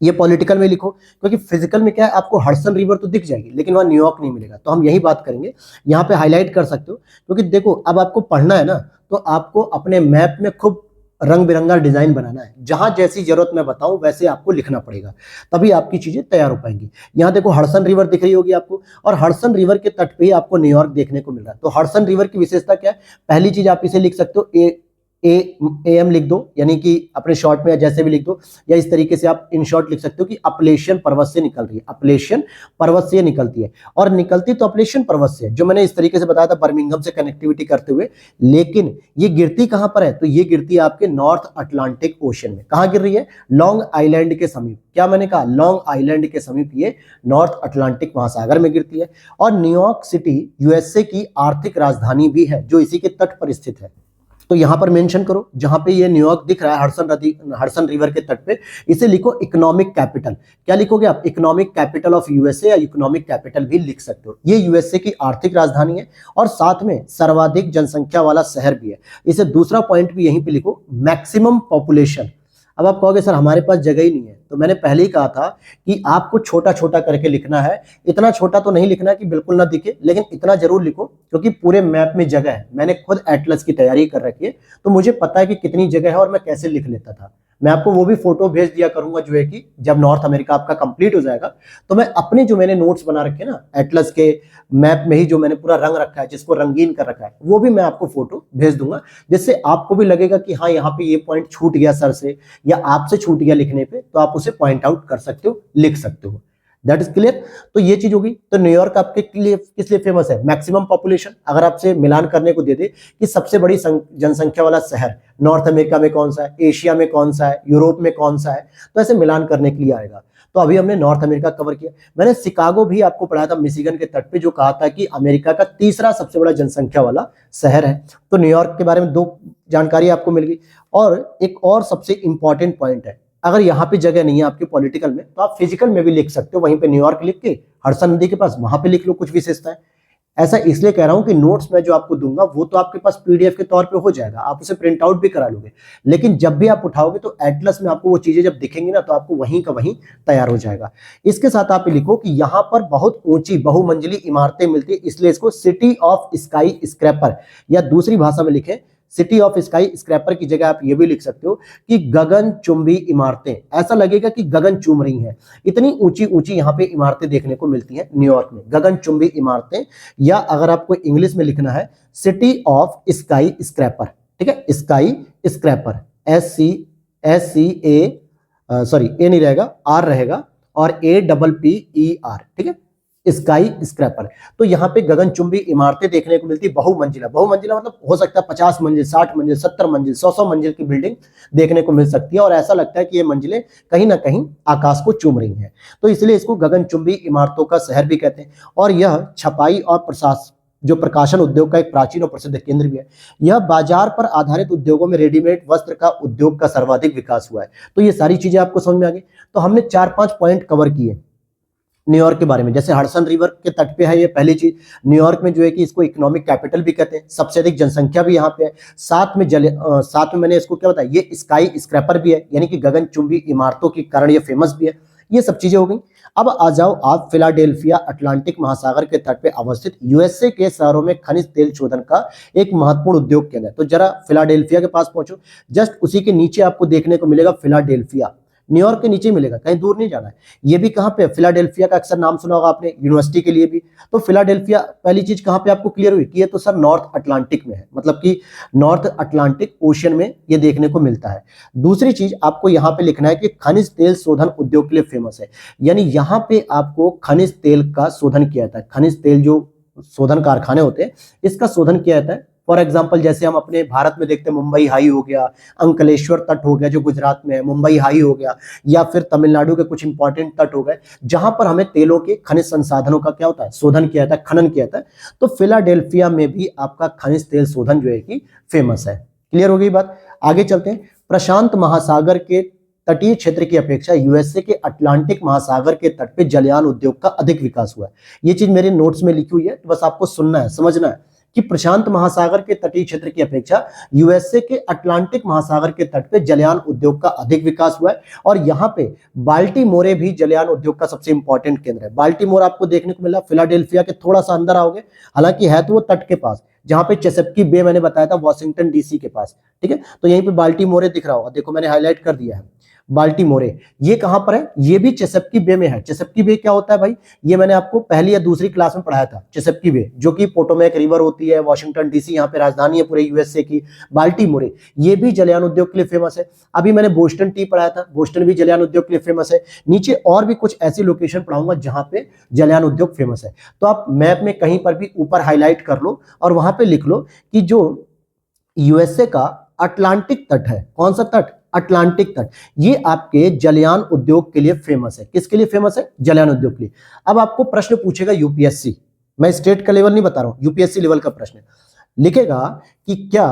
ये पॉलिटिकल में लिखो, क्योंकि फिजिकल में क्या है, आपको हडसन रिवर तो दिख जाएगी लेकिन वहां न्यूयॉर्क नहीं मिलेगा। तो हम यही बात करेंगे, यहाँ पे हाईलाइट कर सकते हो, क्योंकि देखो अब आपको पढ़ना है ना, तो आपको अपने मैप में खूब रंग बिरंगा डिजाइन बनाना है, जहां जैसी जरूरत मैं बताऊं वैसे आपको लिखना पड़ेगा, तभी आपकी चीजें तैयार हो पाएंगी। यहाँ देखो हडसन रिवर दिख रही होगी आपको, और हडसन रिवर के तट पे ही आपको न्यूयॉर्क देखने को मिल रहा है। तो हडसन रिवर की विशेषता क्या है? पहली चीज आप इसे लिख सकते हो, एम लिख दो, यानी कि अपने शॉर्ट में या जैसे भी लिख दो, या इस तरीके से आप इन शॉर्ट लिख सकते हो कि अपलेशियन पर्वत से निकल रही है, अपलेशियन पर्वत से निकलती है। और निकलती तो अपलेशियन पर्वत से, जो मैंने इस तरीके से बताया था बर्मिंघम से कनेक्टिविटी करते हुए, लेकिन ये गिरती कहां पर है? तो ये गिरती है आपके नॉर्थ अटलांटिक ओशन में। कहां गिर रही है? लॉन्ग आइलैंड के समीप। क्या मैंने कहा? लॉन्ग आइलैंड के समीप ये नॉर्थ अटलांटिक महासागर में गिरती है। और न्यूयॉर्क सिटी यूएसए की आर्थिक राजधानी भी है, जो इसी के तट पर स्थित है। तो यहां पर मेंशन करो, जहां पे ये न्यूयॉर्क दिख रहा है हडसन रिवर के तट पे, इसे लिखो इकोनॉमिक कैपिटल। क्या लिखोगे आप? इकोनॉमिक कैपिटल ऑफ यूएसए, या इकोनॉमिक कैपिटल भी लिख सकते हो। ये यूएसए की आर्थिक राजधानी है और साथ में सर्वाधिक जनसंख्या वाला शहर भी है। इसे दूसरा पॉइंट भी यहीं पे लिखो, मैक्सिमम पॉपुलेशन। अब आप कहोगे सर हमारे पास जगह ही नहीं है, तो मैंने पहले ही कहा था कि आपको छोटा छोटा करके लिखना है। इतना छोटा तो नहीं लिखना कि बिल्कुल ना दिखे, लेकिन इतना जरूर लिखो, क्योंकि पूरे मैप में जगह है। मैंने खुद एटलस की तैयारी कर रखी है, तो मुझे पता है कि कितनी जगह है और मैं कैसे लिख लेता था। मैं आपको वो भी फोटो भेज दिया करूंगा, जो है कि जब नॉर्थ अमेरिका आपका कंप्लीट हो जाएगा, तो मैं अपने जो मैंने नोट्स बना रखे हैं ना एटलस के मैप में ही, जो मैंने पूरा रंग रखा है, जिसको रंगीन कर रखा है, वो भी मैं आपको फोटो भेज दूंगा, जिससे आपको भी लगेगा कि हाँ यहाँ पे ये पॉइंट छूट गया सर से, या आपसे छूट गया लिखने पे, तो आप उसे पॉइंट आउट कर सकते हो, लिख सकते हो। That is clear. तो ये चीज होगी। तो न्यूयॉर्क आपके लिए किस लिए फेमस है? Maximum population. अगर आपसे मिलान करने को दे दे कि सबसे बड़ी जनसंख्या वाला शहर नॉर्थ अमेरिका में कौन सा है, एशिया में कौन सा है, यूरोप में कौन सा है, तो ऐसे मिलान करने के लिए आएगा। तो अभी हमने नॉर्थ अमेरिका कवर किया। मैंने शिकागो भी आपको पढ़ाया था मिशिगन के तट पे, जो कहा था कि अमेरिका का तीसरा सबसे बड़ा जनसंख्या वाला शहर है। तो न्यूयॉर्क के बारे में 2 जानकारी आपको मिल गई। और एक और सबसे इंपॉर्टेंट पॉइंट है, अगर यहाँ पे जगह नहीं है आपके पॉलिटिकल में, तो आप फिजिकल में भी लिख सकते हो। वहीं पे न्यूयॉर्क लिख के हडसन नदी के पास वहां पे लिख लो कुछ विशेषताएं। ऐसा इसलिए कह रहा हूं कि नोट्स में जो आपको दूंगा वो तो आपके पास पीडीएफ के तौर पे हो जाएगा, आप उसे प्रिंट आउट भी करा लोगे, लेकिन जब भी आप उठाओगे तो एटलस में आपको वो चीजें जब दिखेंगी ना, तो आपको वहीं का वहीं तैयार हो जाएगा। इसके साथ आप लिखो कि यहाँ पर बहुत ऊंची बहुमंजिली इमारतें मिलती है, इसलिए इसको सिटी ऑफ स्काई स्क्रैपर, या दूसरी भाषा में लिखे सिटी ऑफ स्काई स्क्रैपर की जगह आप ये भी लिख सकते हो कि गगन चुंबी इमारतें। ऐसा लगेगा कि गगन चूम रही हैं, इतनी ऊंची ऊंची यहाँ पे इमारतें देखने को मिलती हैं न्यूयॉर्क में, गगन चुंबी इमारतें। या अगर आपको इंग्लिश में लिखना है सिटी ऑफ स्काई स्क्रैपर, ठीक है, स्काई स्क्रैपर, सॉरी ए नहीं रहेगा, आर रहेगा, और APPER, ठीक है, स्काई स्क्रैपर। तो यहाँ पे गगनचुंबी इमारतें देखने को मिलती है, बहुमंजिला। बहुमंजिला मतलब हो सकता है 50 मंजिल, 60 मंजिल, 70 मंजिल, 100 मंजिल की बिल्डिंग देखने को मिल सकती है, और ऐसा लगता है कि ये मंजिलें कहीं ना कहीं आकाश को चूम रही हैं। तो इसलिए इसको गगनचुंबी इमारतों का शहर भी कहते हैं। और यह छपाई और जो प्रकाशन उद्योग का एक प्राचीन और प्रसिद्ध केंद्र भी है। यह बाजार पर आधारित उद्योगों में रेडीमेड वस्त्र का उद्योग का सर्वाधिक विकास हुआ है। तो ये सारी चीजें आपको समझ में आ गई। तो हमने 4-5 पॉइंट कवर किए न्यूयॉर्क के बारे में। जैसे हडसन रिवर के तट पे है, ये पहली चीज। न्यूयॉर्क में जो है कि इसको इकोनॉमिक कैपिटल भी कहते हैं, सबसे अधिक जनसंख्या भी यहाँ पे है। साथ में मैंने इसको क्या बताया, ये स्काई स्क्रैपर भी है, यानी कि गगनचुंबी इमारतों के कारण ये फेमस भी है। ये सब चीजें हो गई। अब आ जाओ आप फिलाडेल्फिया, अटलांटिक महासागर के तट पे अवस्थित यूएसए के शहरों में खनिज तेल शोधन का एक महत्वपूर्ण उद्योग केंद्र है। तो जरा फिलाडेल्फिया के पास पहुंचो, जस्ट उसी के नीचे आपको देखने को मिलेगा फिलाडेल्फिया, न्यूयॉर्क के नीचे मिलेगा, कहीं दूर नहीं जाना है। ये भी कहां पे? फिलाडेल्फिया का अक्सर नाम सुना होगा आपने यूनिवर्सिटी के लिए भी। तो फिलाडेल्फिया पहली चीज कहां पे आपको क्लियर हुई कि ये तो सर नॉर्थ अटलांटिक में है, मतलब कि नॉर्थ अटलांटिक ओशियन में ये देखने को मिलता है। दूसरी चीज आपको यहां पे लिखना है कि खनिज तेल शोधन उद्योग के लिए फेमस है, यानी यहां पे आपको खनिज तेल का शोधन किया जाता है। खनिज तेल जो शोधन कारखाने होते हैं, इसका शोधन किया जाता है। फॉर एग्जाम्पल जैसे हम अपने भारत में देखते हैं, मुंबई हाई हो गया, अंकलेश्वर तट हो गया जो गुजरात में है, मुंबई हाई हो गया, या फिर तमिलनाडु के कुछ इंपॉर्टेंट तट हो गए, जहां पर हमें तेलों के खनिज संसाधनों का क्या होता है, शोधन किया जाता है, खनन किया जाता है। तो फिलाडेल्फिया में भी आपका खनिज तेल शोधन जो है कि फेमस है। क्लियर हो गई बात? आगे चलते हैं। प्रशांत महासागर के तटीय क्षेत्र की अपेक्षा यूएसए के अटलांटिक महासागर के तट पे जलयान उद्योग का अधिक विकास हुआ है। ये चीज मेरे नोट्स में लिखी हुई है, तो बस आपको सुनना है, समझना है कि प्रशांत महासागर के तटीय क्षेत्र की अपेक्षा यूएसए के अटलांटिक महासागर के तट पे जलयान उद्योग का अधिक विकास हुआ है। और यहाँ पे बाल्टीमोरे भी जलयान उद्योग का सबसे इंपॉर्टेंट केंद्र है। बाल्टीमोर आपको देखने को मिला फिलाडेल्फिया के थोड़ा सा अंदर आओगे, हालांकि है तो वो तट के पास, जहां पे चेसपकी बे मैंने बताया था वॉशिंगटन डीसी के पास, ठीक है। तो यहीं पे बाल्टीमोरे दिख रहा होगा, देखो मैंने हाईलाइट कर दिया है बाल्टीमोरे। ये कहां पर है? ये भी चेसपकी बे में है। चेसपकी बे क्या होता है भाई? ये मैंने आपको पहली या दूसरी क्लास में पढ़ाया था। चेसपकी बे जो कि पोटोमैक रिवर होती है, वॉशिंगटन डीसी यहाँ पे राजधानी है पूरे यूएसए की। बाल्टीमोरे ये भी जलयान उद्योग के लिए फेमस है। अभी मैंने बोस्टन टी पढ़ाया था, बोस्टन भी जलयान उद्योग के लिए फेमस है। नीचे और भी कुछ ऐसी लोकेशन पढ़ाऊंगा जहां पे जलयान उद्योग फेमस है। तो आप मैप में कहीं पर भी ऊपर हाईलाइट कर लो और वहां पे लिख लो कि जो यूएसए का अटलांटिक तट है, कौन सा तट? अटलांटिक तट, ये आपके जलयान उद्योग के लिए फेमस है। किसके लिए फेमस है? जलयान उद्योग के लिए। अब आपको प्रश्न पूछेगा यूपीएससी, मैं स्टेट का लेवल नहीं बता रहा हूं, यूपीएससी लेवल का प्रश्न लिखेगा कि क्या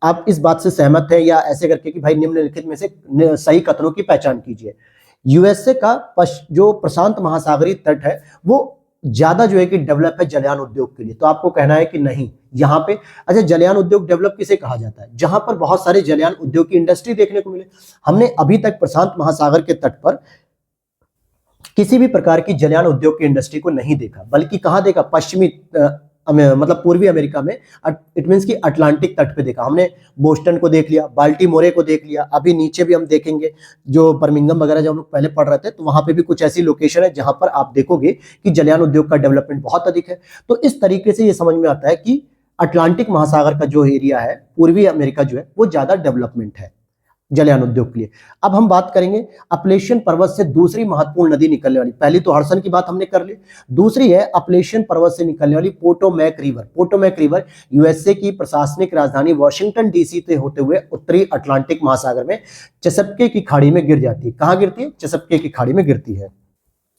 आप इस बात से सहमत है, या ऐसे करके कि भाई निम्नलिखित में से सही कथनों की पहचान कीजिए। यूएसए का जो प्रशांत महासागरीय तट है वो ज्यादा जो है कि डेवलप है जलयान उद्योग के लिए। तो आपको कहना है कि नहीं यहां पे। अच्छा, जलयान उद्योग डेवलप किसे कहा जाता है? जहां पर बहुत सारे जलयान उद्योग की इंडस्ट्री देखने को मिले। हमने अभी तक प्रशांत महासागर के तट पर किसी भी प्रकार की जलयान उद्योग की इंडस्ट्री को नहीं देखा, बल्कि कहां देखा? पश्चिमी मतलब पूर्वी अमेरिका में, इट मींस कि अटलांटिक तट पे देखा हमने। बोस्टन को देख लिया, बाल्टीमोरे को देख लिया, अभी नीचे भी हम देखेंगे जो बर्मिंघम वगैरह जो हम लोग पहले पढ़ रहे थे, तो वहां पे भी कुछ ऐसी लोकेशन है जहां पर आप देखोगे कि जलयान उद्योग का डेवलपमेंट बहुत अधिक है। तो इस तरीके से ये समझ में आता है कि अटलांटिक महासागर का जो एरिया है, पूर्वी अमेरिका जो है, वो ज्यादा डेवलपमेंट है। जलयान उद्योग के लिए। अब हम बात करेंगे अपलेशियन पर्वत से दूसरी महत्वपूर्ण नदी निकलने वाली। पहली तो हडसन की बात हमने कर ली, दूसरी है अपलेशियन पर्वत से निकलने वाली Potomac river. Potomac river USA की प्रशासनिक राजधानी वॉशिंगटन डीसी से होते हुए उत्तरी अटलांटिक महासागर में चेसपके की खाड़ी में गिर जाती है। कहां गिरती है? चेसपके की खाड़ी में गिरती है।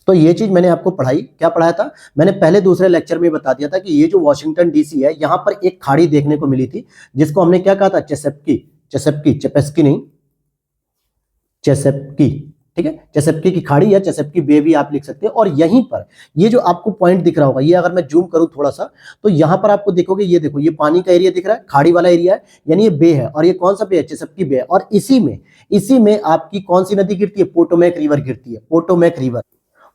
तो ये चीज मैंने आपको पढ़ाई, क्या पढ़ाया था? मैंने पहले दूसरे लेक्चर में बता दिया था कि ये जो वॉशिंगटन डीसी है, यहां पर एक खाड़ी देखने को मिली थी जिसको हमने क्या कहा था? चेसपकी। चेसपकी, चेपेस्की नहीं, चेसपकी, ठीक है। चेसपकी की खाड़ी या चेसपकी बे भी आप लिख सकते हैं। और यहीं पर ये जो आपको पॉइंट दिख रहा होगा, ये अगर मैं जूम करूं थोड़ा सा, तो यहां पर आपको देखोगे, ये देखो, ये पानी का एरिया दिख रहा है, खाड़ी वाला एरिया है, यानी ये बे है। और ये कौन सा बे है? चेसपकी बे है। और इसी में आपकी कौन सी नदी गिरती है? पोटोमैक रिवर गिरती है, पोटोमैक रिवर।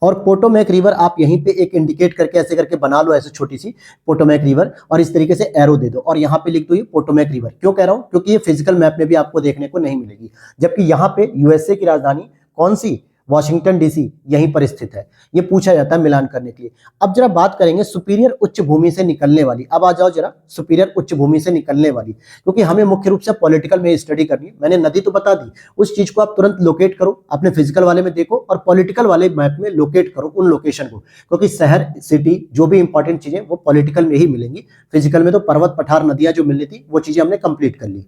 और पोटोमैक रिवर आप यहीं पे एक इंडिकेट करके ऐसे करके बना लो, ऐसे छोटी सी पोटोमैक रिवर, और इस तरीके से एरो दे दो और यहाँ पे लिख दो ये पोटोमैक रिवर। क्यों कह रहा हूं? क्योंकि ये फिजिकल मैप में भी आपको देखने को नहीं मिलेगी, जबकि यहाँ पे यूएसए की राजधानी कौन सी? वॉशिंगटन डीसी यहीं पर स्थित है। ये पूछा जाता है मिलान करने के लिए। अब जरा बात करेंगे सुपीरियर उच्च भूमि से निकलने वाली। अब आ जाओ जरा सुपीरियर उच्च भूमि से निकलने वाली, क्योंकि हमें मुख्य रूप से पॉलिटिकल में स्टडी करनी है। मैंने नदी तो बता दी, उस चीज को आप तुरंत लोकेट करो, अपने फिजिकल वाले में देखो और पॉलिटिकल वाले मैप में लोकेट करो उन लोकेशन को, क्योंकि शहर, सिटी, जो भी इंपॉर्टेंट चीजें वो पॉलिटिकल में ही मिलेंगी। फिजिकल में तो पर्वत, पठार, नदियां जो मिलनी थी वो चीजें हमने कंप्लीट कर ली।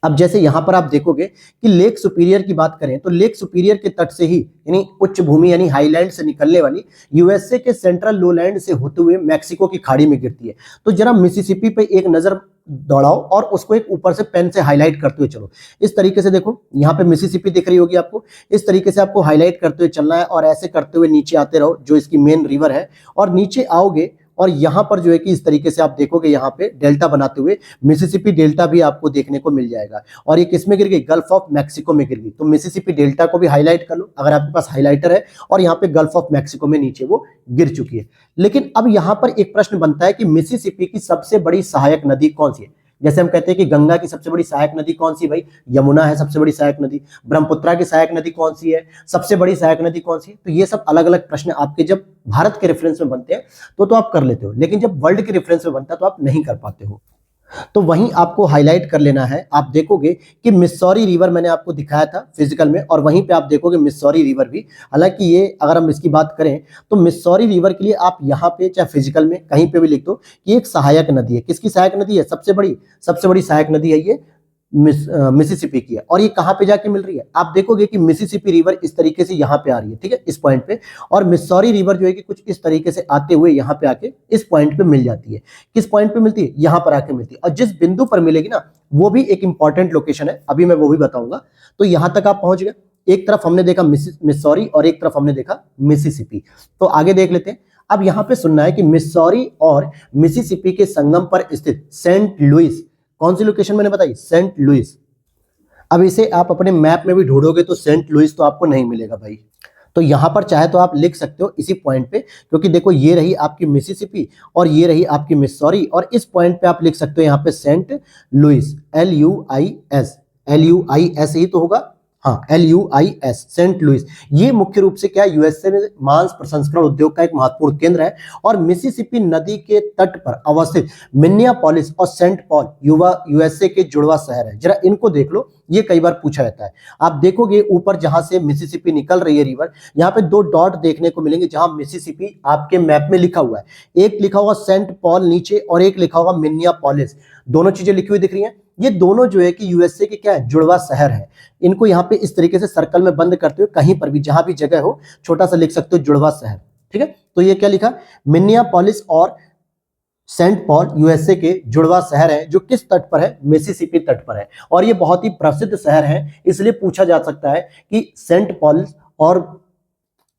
अब जैसे यहां पर आप देखोगे कि लेक सुपीरियर की बात करें, तो लेक सुपीरियर के तट से ही, यानी उच्च भूमि यानी हाईलैंड से निकलने वाली, यूएसए के सेंट्रल लोलैंड से होते हुए मैक्सिको की खाड़ी में गिरती है। तो जरा मिसिसिपी पे एक नजर दौड़ाओ और उसको एक ऊपर से पेन से हाईलाइट करते हुए चलो। इस तरीके से देखो, यहाँ पे मिसिसिपी दिख रही होगी आपको, इस तरीके से आपको हाईलाइट करते हुए चलना है और ऐसे करते हुए नीचे आते रहो, जो इसकी मेन रिवर है। और नीचे आओगे और यहाँ पर जो है कि इस तरीके से आप देखोगे, यहाँ पे डेल्टा बनाते हुए मिसिसिपी डेल्टा भी आपको देखने को मिल जाएगा। और ये किसमें गिर गई? गल्फ ऑफ मैक्सिको में गिर गई। तो मिसिसिपी डेल्टा को भी हाईलाइट कर लो अगर आपके पास हाईलाइटर है, और यहाँ पे गल्फ ऑफ मैक्सिको में नीचे वो गिर चुकी है। लेकिन अब यहाँ पर एक प्रश्न बनता है कि मिसिसिपी की सबसे बड़ी सहायक नदी कौन सी है? जैसे हम कहते हैं कि गंगा की सबसे बड़ी सहायक नदी कौन सी? भाई यमुना है सबसे बड़ी सहायक नदी। ब्रह्मपुत्रा की सहायक नदी कौन सी है? सबसे बड़ी सहायक नदी कौन सी है? तो ये सब अलग अलग प्रश्न आपके जब भारत के रेफरेंस में बनते हैं तो आप कर लेते हो, लेकिन जब वर्ल्ड के रेफरेंस में बनता है तो आप नहीं कर पाते हो। तो वहीं आपको हाईलाइट कर लेना है। आप देखोगे कि मिस्सौरी रिवर मैंने आपको दिखाया था फिजिकल में, और वहीं पे आप देखोगे मिस्सौरी रिवर भी। हालांकि ये अगर हम इसकी बात करें तो मिस्सौरी रिवर के लिए आप यहाँ पे चाहे फिजिकल में कहीं पे भी लिख दो कि एक सहायक नदी है। किसकी सहायक नदी है? सबसे बड़ी सहायक नदी है ये मिसिसिपी की है। और ये कहां पे जाके मिल रही है? आप देखोगे कि मिसिसिपी रिवर इस तरीके से यहां पे आ रही है, ठीक है, इस पॉइंट पे। और मिस्सौरी रिवर जो है कि कुछ इस तरीके से आते हुए यहां पे आके इस पॉइंट पे मिल जाती है। किस पॉइंट पे मिलती है? यहां पर आके मिलती है। और जिस बिंदु पर मिलेगी ना, वो भी एक इंपॉर्टेंट लोकेशन है, अभी मैं वो भी बताऊंगा। तो यहां तक आप पहुंच गए। एक तरफ हमने देखा मिस्सौरी और एक तरफ हमने देखा मिसिसिपी। तो आगे देख लेते हैं। अब यहां पे सुनना है कि मिस्सौरी और मिसिसिपी के संगम पर स्थित सेंट लुइस, कौन सी लोकेशन मैंने बताई? Saint Louis. अब इसे आप अपने मैप में भी ढूंढोगे तो सेंट लुइस तो आपको नहीं मिलेगा भाई। तो यहां पर चाहे तो आप लिख सकते हो इसी पॉइंट पे, क्योंकि देखो ये रही आपकी मिसिसिपी और ये रही आपकी मिस्सौरी, और इस पॉइंट पे आप लिख सकते हो यहां पे सेंट लुइस, LUIS, LUIS ही तो होगा, हाँ LUIS, सेंट लुइस। ये मुख्य रूप से क्या है? यूएसए में मांस प्रसंस्करण उद्योग का एक महत्वपूर्ण केंद्र है। और मिसिसिपी नदी के तट पर अवस्थित मिनियापोलिस और सेंट पॉल यूएसए के जुड़वा शहर है। जरा इनको देख लो, ये कई बार पूछा जाता है। आप देखोगे ऊपर जहां से मिसिसिपी निकल रही है रिवर, यहाँ पे दो डॉट देखने को मिलेंगे जहां मिसिसिपी आपके मैप में लिखा हुआ है। एक लिखा हुआ सेंट पॉल नीचे और एक लिखा हुआ मिनियापोलिस। दोनों चीजें लिखी हुई दिख रही हैं। ये दोनों जो है कि यूएसए के क्या है? जुड़वा शहर है। इनको यहाँ पे इस तरीके से सर्कल में बंद करते हुए कहीं पर भी जहां भी जगह हो छोटा सा लिख सकते हो जुड़वा शहर, ठीक है। तो ये क्या लिखा? मिनियापोलिस और सेंट पॉल यूएसए के जुड़वा शहर है, जो किस तट पर है? मिसिसिपी तट पर है। और ये बहुत ही प्रसिद्ध शहर है, इसलिए पूछा जा सकता है कि सेंट पॉल और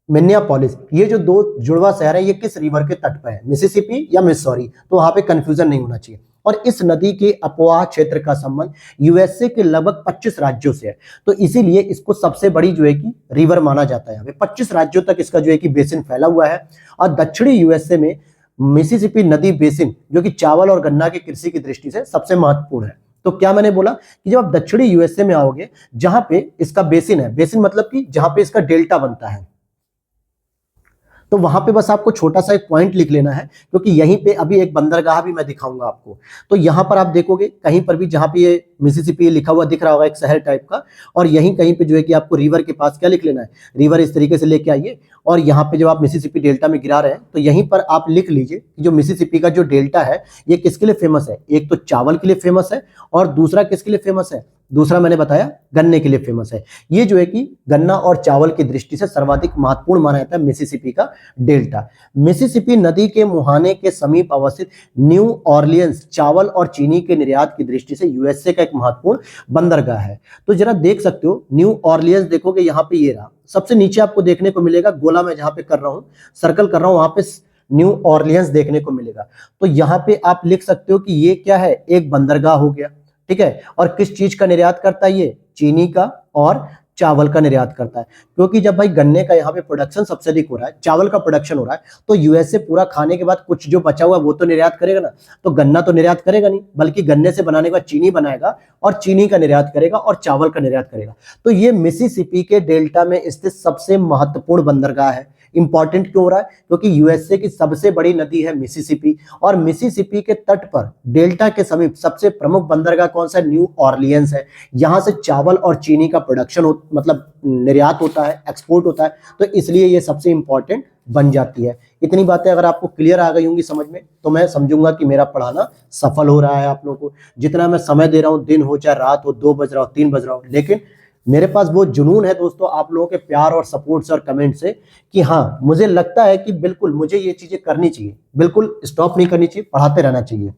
मिनियापोलिस, ये जो दो जुड़वा शहर है, ये किस रिवर के तट पर है? मिसिसिपी या मिस्सौरी? तो वहां पे कंफ्यूजन नहीं होना चाहिए। और इस नदी के अपवाह क्षेत्र का संबंध यूएसए के लगभग 25 राज्यों से है, तो इसीलिए इसको सबसे बड़ी जो है कि रिवर माना जाता है। 25 राज्यों तक इसका जो है कि बेसिन फैला हुआ है। और दक्षिणी यूएसए में मिसिसिपी नदी बेसिन, जो कि चावल और गन्ना की कृषि की दृष्टि से सबसे महत्वपूर्ण है। तो क्या मैंने बोला कि जब आप दक्षिणी यूएसए में आओगे जहां पे इसका बेसिन है, बेसिन मतलब कि जहां पे इसका डेल्टा बनता है, तो वहां पे बस आपको छोटा सा एक पॉइंट लिख लेना है, क्योंकि यहीं पे अभी एक बंदरगाह भी मैं दिखाऊंगा आपको। तो यहां पर आप देखोगे कहीं पर भी जहां पे ये मिसिसिपी लिखा हुआ दिख रहा होगा एक शहर टाइप का, और यहीं कहीं पे जो है कि आपको रिवर के पास क्या लिख लेना है, रिवर इस तरीके से लेके आइए, और यहाँ पे जब आप मिसिसिपी डेल्टा में गिरा रहे हैं तो यहीं पर आप लिख लीजिए कि जो मिसिसिपी का जो डेल्टा है ये किसके लिए फेमस है। एक तो चावल के लिए फेमस है, और दूसरा किसके लिए फेमस है, दूसरा मैंने बताया गन्ने के लिए फेमस है। ये जो है कि गन्ना और चावल की दृष्टि से सर्वाधिक महत्वपूर्ण माना जाता है मिसिसिपी का डेल्टा। मिसिसिपी नदी के मुहाने के समीप अवस्थित न्यू ऑरलियंस चावल और चीनी के निर्यात की दृष्टि से यूएसए का एक महत्वपूर्ण बंदरगाह है। तो जरा देख सकते हो न्यू ऑरलियंस, देखोगे यहाँ पे ये रहा, सबसे नीचे आपको देखने को मिलेगा, गोला मैं जहां पे कर रहा हूं, सर्कल कर रहा हूं, वहां पे न्यू ऑरलियंस देखने को मिलेगा। तो यहाँ पे आप लिख सकते हो कि ये क्या है, एक बंदरगाह हो गया, ठीक है। और किस चीज का निर्यात करता है ये, चीनी का और चावल का निर्यात करता है। क्योंकि जब भाई गन्ने का यहाँ पे प्रोडक्शन सबसे अधिक हो रहा है, चावल का प्रोडक्शन हो रहा है, तो यूएसए पूरा खाने के बाद कुछ जो बचा हुआ वो तो निर्यात करेगा ना। तो गन्ना तो निर्यात करेगा नहीं, बल्कि गन्ने से बनाने के बाद चीनी बनाएगा, और चीनी का निर्यात करेगा और चावल का निर्यात करेगा। तो ये मिसिसिपी के डेल्टा में स्थित सबसे महत्वपूर्ण बंदरगाह है। इंपॉर्टेंट क्यों हो रहा है, क्योंकि यूएसए की सबसे बड़ी नदी है मिसिसिपी, और मिसिसिपी के तट पर डेल्टा के समीप सबसे प्रमुख बंदरगाह कौन सा, न्यू ऑरलियंस है। यहां से चावल और चीनी का प्रोडक्शन मतलब निर्यात होता है, एक्सपोर्ट होता है, तो इसलिए ये सबसे इंपॉर्टेंट बन जाती है। इतनी बातें अगर आपको क्लियर आ गई होंगी समझ में, तो मैं समझूंगा कि मेरा पढ़ाना सफल हो रहा है आप लोगों को। जितना मैं समय दे रहा हूं, दिन हो चाहे रात हो, 2 बज रहा हो, 3 बज रहा हो, लेकिन मेरे पास वो जुनून है दोस्तों आप लोगों के प्यार और सपोर्ट से और कमेंट से, कि हाँ मुझे लगता है कि बिल्कुल मुझे ये चीजें करनी चाहिए, बिल्कुल स्टॉप नहीं करनी चाहिए, पढ़ाते रहना चाहिए।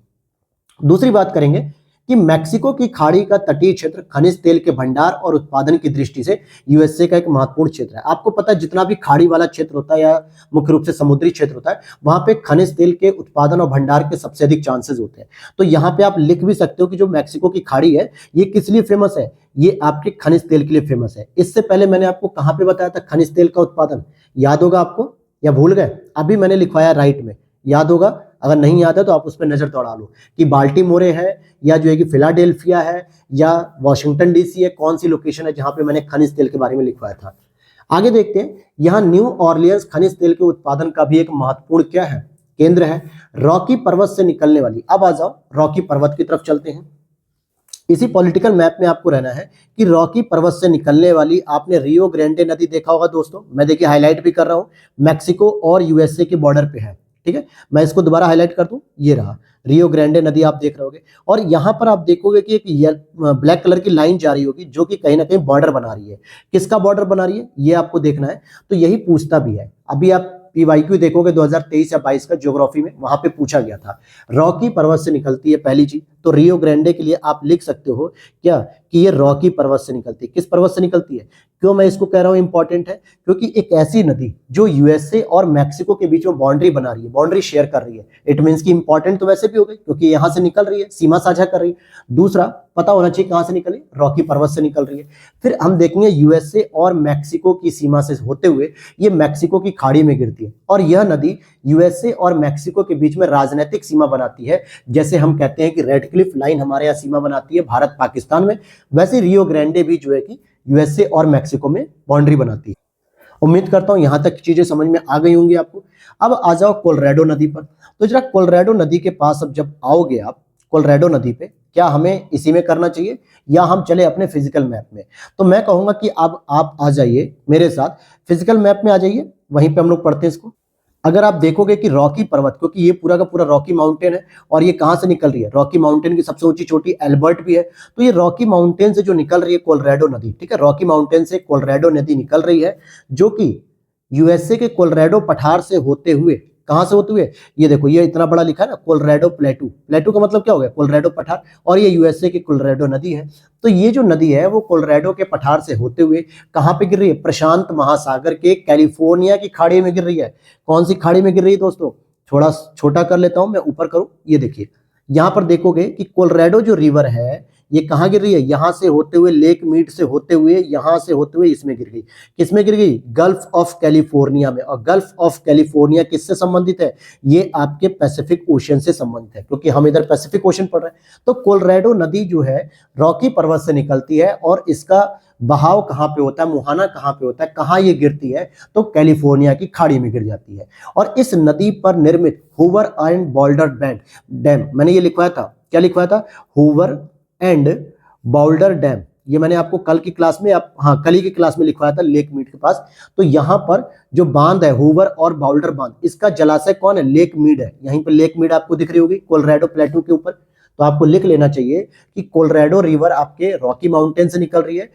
दूसरी बात करेंगे कि मैक्सिको की खाड़ी का तटीय क्षेत्र खनिज तेल के भंडार और उत्पादन की दृष्टि से यूएसए का एक महत्वपूर्ण क्षेत्र है। आपको पता है जितना भी खाड़ी वाला क्षेत्र होता है या मुख्य रूप से समुद्री क्षेत्र होता है, वहां पे खनिज तेल के उत्पादन और भंडार के सबसे अधिक चांसेस होते हैं। तो यहाँ पे आप लिख भी सकते हो कि जो मैक्सिको की खाड़ी है ये किस लिए फेमस है, ये आपके खनिज तेल के लिए फेमस है। इससे पहले मैंने आपको कहाँ पे बताया था खनिज तेल का उत्पादन, याद होगा आपको या भूल गए, अभी मैंने लिखवाया राइट में, याद होगा, अगर नहीं याद है तो आप उस पर नजर दौड़ा लो कि बाल्टीमोरे है या जो है कि फिलाडेल्फिया है या वॉशिंगटन डीसी है, कौन सी लोकेशन है जहां पे मैंने खनिज तेल के बारे में लिखवाया था। आगे देखते हैं, यहाँ न्यू ऑरलियंस खनिज तेल के उत्पादन का भी एक महत्वपूर्ण क्या है, केंद्र है। रॉकी पर्वत से निकलने वाली, अब आ जाओ रॉकी पर्वत की तरफ चलते हैं। इसी पॉलिटिकल मैप में आपको रहना है कि रॉकी पर्वत से निकलने वाली, आपने रियो ग्रांडे नदी देखा होगा दोस्तों, मैं देखिए हाईलाइट भी कर रहा हूं, मैक्सिको और यूएसए के बॉर्डर पे है, ठीक है। मैं इसको दोबारा हाईलाइट कर दूं, ये रहा रियो ग्रांडे नदी आप देख रहे होगे, और यहां पर आप देखोगे कि एक ब्लैक कलर की लाइन जा रही होगी जो कि कहीं ना कहीं बॉर्डर बना रही है। किसका बॉर्डर बना रही है ये आपको देखना है। तो यही पूछता भी है, अभी आप पीवाईक्यू देखोगे 2023 या 22 का ज्योग्राफी में, वहां पे पूछा गया था। रॉकी पर्वत से निकलती है पहली चीज, तो रियो ग्रांडे के लिए आप लिख सकते हो क्या कि ये रॉकी पर्वत से निकलती है। किस पर्वत से निकलती है, क्यों मैं इसको कह रहा हूं इंपॉर्टेंट है, क्योंकि एक ऐसी नदी जो यूएसए और मैक्सिको के बीच में बाउंड्री बना रही है, बाउंड्री शेयर कर रही है, इट मींस कि इंपॉर्टेंट तो वैसे भी हो गई क्योंकि यहां से निकल रही है, सीमा साझा कर रही है। दूसरा पता होना चाहिए कहां से निकली, रॉकी पर्वत से निकल रही है। फिर हम देखेंगे यूएसए और मैक्सिको की सीमा से होते हुए ये मैक्सिको की खाड़ी में गिरती है, और यह नदी यूएसए और मैक्सिको के बीच में राजनीतिक सीमा बनाती है। जैसे हम कहते हैं कि रेड क्लिफ लाइन हमारे यहाँ सीमा बनाती है भारत पाकिस्तान में, वैसे रियो ग्रांडे भी जो है कि यूएसए और मैक्सिको में बाउंड्री बनाती है। उम्मीद करता हूं यहां तक चीजें समझ में आ गई होंगी आपको। अब आ जाओ कोलोराडो नदी पर। तो जरा कोलोराडो नदी के पास अब जब आओगे आप कोलोराडो नदी पे, क्या हमें इसी में करना चाहिए या हम चले अपने फिजिकल मैप में, तो मैं कहूंगा कि अब आप आ जाइए मेरे साथ फिजिकल मैप में, आ जाइए, वहीं पे हम लोग पढ़ते हैं इसको। अगर आप देखोगे कि रॉकी पर्वत, क्योंकि ये पूरा का पूरा रॉकी माउंटेन है, और ये कहां से निकल रही है, रॉकी माउंटेन की सबसे ऊंची चोटी एल्बर्ट भी है, तो ये रॉकी माउंटेन से जो निकल रही है कोलोराडो नदी, ठीक है, रॉकी माउंटेन से कोलोराडो नदी निकल रही है, जो कि यूएसए के कोलोराडो पठार से होते हुए, कहां से होते हुए, ये देखो ये इतना बड़ा लिखा है ना कोलोराडो प्लेटू, प्लेटू का मतलब क्या हो गया, कोलोराडो पठार, और ये यूएसए की कोलोराडो नदी है। तो ये जो नदी है वो कोलोराडो के पठार से होते हुए कहां पे गिर रही है, प्रशांत महासागर के कैलिफोर्निया की खाड़ी में गिर रही है। कौन सी खाड़ी में गिर रही है दोस्तों, थोड़ा छोटा कर लेता हूं मैं, ऊपर करूं, ये देखिए यहां पर देखोगे कि कोलोराडो जो रिवर है ये कहाँ गिर रही है, यहाँ से होते हुए लेक मीड से होते हुए यहाँ से होते हुए इसमें गिर गई। किसमें गिर गई, गल्फ ऑफ कैलिफोर्निया में। और गल्फ ऑफ कैलिफोर्निया किससे संबंधित है, ये आपके पैसिफिक ओशन से संबंधित है, क्योंकि हम इधर पैसिफिक ओशन पढ़ रहे हैं। तो कोलोराडो नदी जो है रॉकी पर्वत से निकलती है और इसका बहाव कहाँ पे होता है, मुहाना कहाँ पे होता है, कहाँ ये गिरती है, तो कैलिफोर्निया की खाड़ी में गिर जाती है। और इस नदी पर निर्मित हूवर एंड बोल्डर डैम, मैंने ये लिखवाया था, क्या लिखवाया था, हूवर एंड बोल्डर डैम, ये मैंने आपको कल की क्लास में कल ही की क्लास में लिखवाया था लेक मीड के पास। तो यहाँ पर जो बांध है हूवर और बाउल्डर बांध, इसका जलाशय कौन है, लेक मीड है। यहीं पर लेक मीड आपको दिख रही होगी कोलोराडो प्लेटू के ऊपर। तो आपको लिख लेना चाहिए कि कोलोराडो रिवर आपके रॉकी माउंटेन से निकल रही है,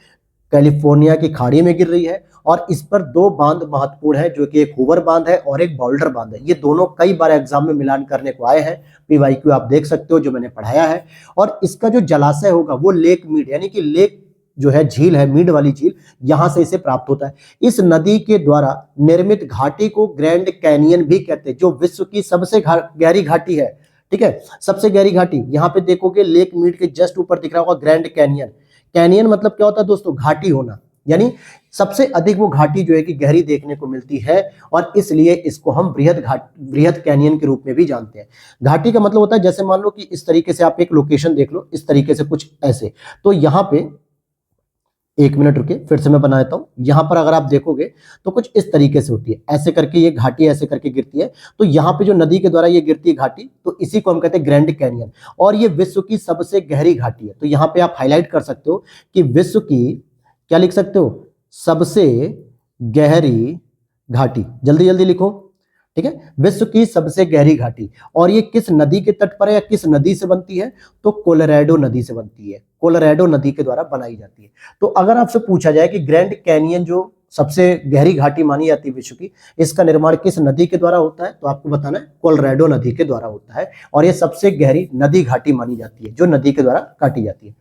कैलिफोर्निया की खाड़ी में गिर रही है, और इस पर दो बांध महत्वपूर्ण है, जो कि एक हूवर बांध है और एक बाउल्डर बांध है। ये दोनों कई बार एग्जाम में मिलान करने को आए हैं, पीवाईक्यू आप देख सकते हो जो मैंने पढ़ाया है। और इसका जो जलाशय होगा वो लेक मीड, यानी कि लेक जो है झील है, मीड वाली झील, यहां से इसे प्राप्त होता है। इस नदी के द्वारा निर्मित घाटी को ग्रैंड कैनियन भी कहते हैं, जो विश्व की सबसे गहरी घाटी है। ठीक है, सबसे गहरी घाटी, यहाँ पे देखोगे लेक मीड के जस्ट ऊपर दिख रहा होगा ग्रैंड कैनियन। कैनियन मतलब क्या होता है दोस्तों, घाटी होना, यानी सबसे अधिक वो घाटी जो है कि गहरी देखने को मिलती है, और इसलिए इसको हम बृहद कैनियन के रूप में भी जानते हैं। घाटी का मतलब होता है, जैसे मान लो कि इस तरीके से आप एक लोकेशन देख लो, इस तरीके से कुछ ऐसे, तो यहाँ पे एक मिनट रुके, फिर से मैं बना देता हूं। यहां पर अगर आप देखोगे तो कुछ इस तरीके से होती है, ऐसे करके ये घाटी ऐसे करके गिरती है। तो यहाँ पे जो नदी के द्वारा ये गिरती है घाटी, तो इसी को हम कहते हैं ग्रैंड कैनियन, और ये विश्व की सबसे गहरी घाटी है। तो यहाँ पे आप हाईलाइट कर सकते हो कि विश्व की, क्या लिख सकते हो, सबसे गहरी घाटी, जल्दी जल्दी लिखो। ठीक है, विश्व की सबसे गहरी घाटी, और ये किस नदी के तट पर है या किस नदी से बनती है, तो कोलोराडो नदी से बनती है, कोलोराडो नदी के द्वारा बनाई जाती है। तो अगर आपसे पूछा जाए कि ग्रैंड कैनियन जो सबसे गहरी घाटी मानी जाती है विश्व की, इसका निर्माण किस नदी के द्वारा होता है, तो आपको बताना है कोलोराडो नदी के द्वारा होता है, और ये सबसे गहरी नदी घाटी मानी जाती है जो नदी के द्वारा काटी जाती है।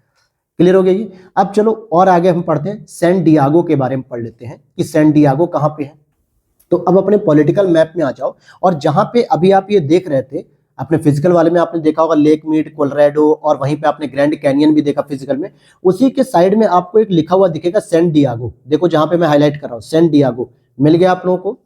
क्लियर हो गया ये। अब चलो और आगे हम पढ़ते हैं, सैन डियागो के बारे में पढ़ लेते हैं कि सैन डियागो कहाँ पे है। तो अब अपने पॉलिटिकल मैप में आ जाओ, और जहां पे अभी आप ये देख रहे थे अपने फिजिकल वाले में, आपने देखा होगा लेक मीड, कोलोराडो, और वहीं पे आपने ग्रैंड कैनियन भी देखा फिजिकल में, उसी के साइड में आपको एक लिखा हुआ दिखेगा सैन डियागो। देखो जहां पे मैं हाईलाइट कर रहा हूँ, सैन डियागो मिल गया आप लोगों को।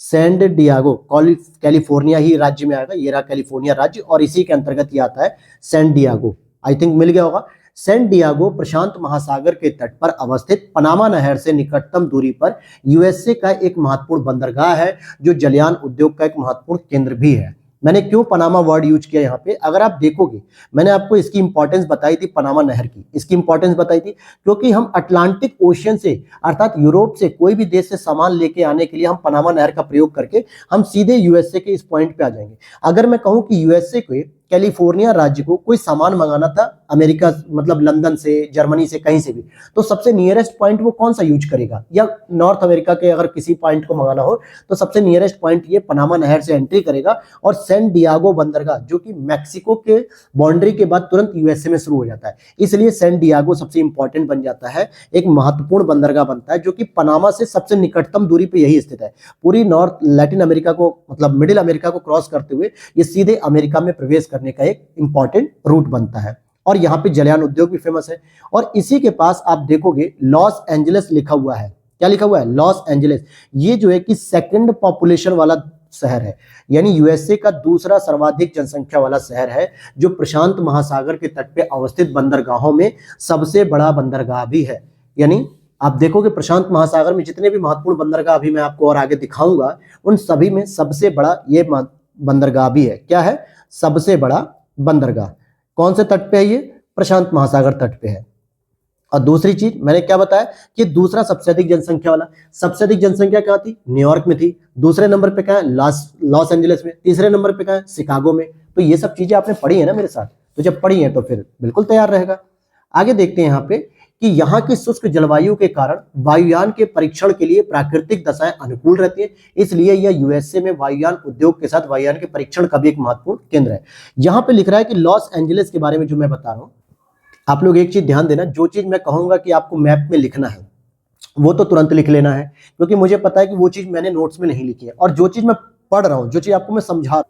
सैन डियागो कैलिफोर्निया ही राज्य में आएगा, ये रहा कैलिफोर्निया राज्य, और इसी के अंतर्गत ये आता है सैन डियागो। आई थिंक मिल गया होगा। सैन डियागो प्रशांत महासागर के तट पर अवस्थित पनामा नहर से निकटतम दूरी पर यूएसए का एक महत्वपूर्ण बंदरगाह है, जो जलयान उद्योग का एक महत्वपूर्ण केंद्र भी है। मैंने क्यों पनामा वर्ड यूज किया यहाँ पे, अगर आप देखोगे मैंने आपको इसकी इंपॉर्टेंस बताई थी, पनामा नहर की इसकी इंपॉर्टेंस बताई थी, क्योंकि हम अटलांटिक ओशियन से अर्थात यूरोप से कोई भी देश से सामान लेके आने के लिए हम पनामा नहर का प्रयोग करके हम सीधे यूएसए के इस पॉइंट पे आ जाएंगे। अगर मैं कहूँ कि यूएसए को, कैलिफोर्निया राज्य को कोई सामान मंगाना था अमेरिका, मतलब लंदन से, जर्मनी से, कहीं से भी, तो सबसे नियरेस्ट पॉइंट वो कौन सा यूज करेगा, या नॉर्थ अमेरिका के अगर किसी पॉइंट को मंगाना हो तो सबसे नियरेस्ट पॉइंट ये पनामा नहर से एंट्री करेगा, और सैन डियागो बंदरगाह जो कि मैक्सिको के बाउंड्री के बाद तुरंत यूएसए में शुरू हो जाता है, इसलिए सैन डियागो सबसे इंपॉर्टेंट बन जाता है, एक महत्वपूर्ण बंदरगाह बनता है, जो कि पनामा से सबसे निकटतम दूरी पे यही स्थित है। पूरी नॉर्थ लैटिन अमेरिका को, मतलब मिडिल अमेरिका को क्रॉस करते हुए ये सीधे अमेरिका में प्रवेश करने का एक इंपॉर्टेंट रूट बनता है, और यहाँ पे जलयान उद्योग भी फेमस है। और इसी के पास आप देखोगे लॉस एंजलिस लिखा हुआ है, क्या लिखा हुआ है, लॉस एंजलिस। ये जो है कि सेकंड पॉपुलेशन वाला शहर है, यानी यूएसए का दूसरा सर्वाधिक जनसंख्या वाला शहर है, जो प्रशांत महासागर के तट पे अवस्थित बंदरगाहों में सबसे बड़ा बंदरगाह भी है। यानी आप देखोगे प्रशांत महासागर में जितने भी महत्वपूर्ण बंदरगाह अभी मैं आपको और आगे दिखाऊंगा, उन सभी में सबसे बड़ा ये बंदरगाह भी है। क्या है, सबसे बड़ा बंदरगाह। कौन से तट पे है ये, प्रशांत महासागर तट पे है। और दूसरी चीज मैंने क्या बताया कि दूसरा सबसे अधिक जनसंख्या वाला, सबसे अधिक जनसंख्या कहाँ थी, न्यूयॉर्क में थी। दूसरे नंबर पे कहाँ है, लॉस एंजलिस में। तीसरे नंबर पे कहाँ है, शिकागो में। तो ये सब चीजें आपने पढ़ी है ना मेरे साथ, तो जब पढ़ी है तो फिर बिल्कुल तैयार रहेगा। आगे देखते हैं यहाँ पे कि यहाँ की शुष्क जलवायु के कारण वायुयान के परीक्षण के लिए प्राकृतिक दशाएं अनुकूल रहती है, इसलिए यह यूएसए में वायुयान उद्योग के साथ वायुयान के परीक्षण का भी एक महत्वपूर्ण केंद्र है। यहाँ पे लिख रहा है कि लॉस एंजलिस के बारे में जो मैं बता रहा हूँ, आप लोग एक चीज ध्यान देना, जो चीज मैं कहूंगा कि आपको मैप में लिखना है वो तो तुरंत लिख लेना है, क्योंकि मुझे पता है कि वो चीज मैंने नोट्स में नहीं लिखी है, और जो चीज मैं पढ़ रहा हूँ, जो चीज आपको मैं समझा,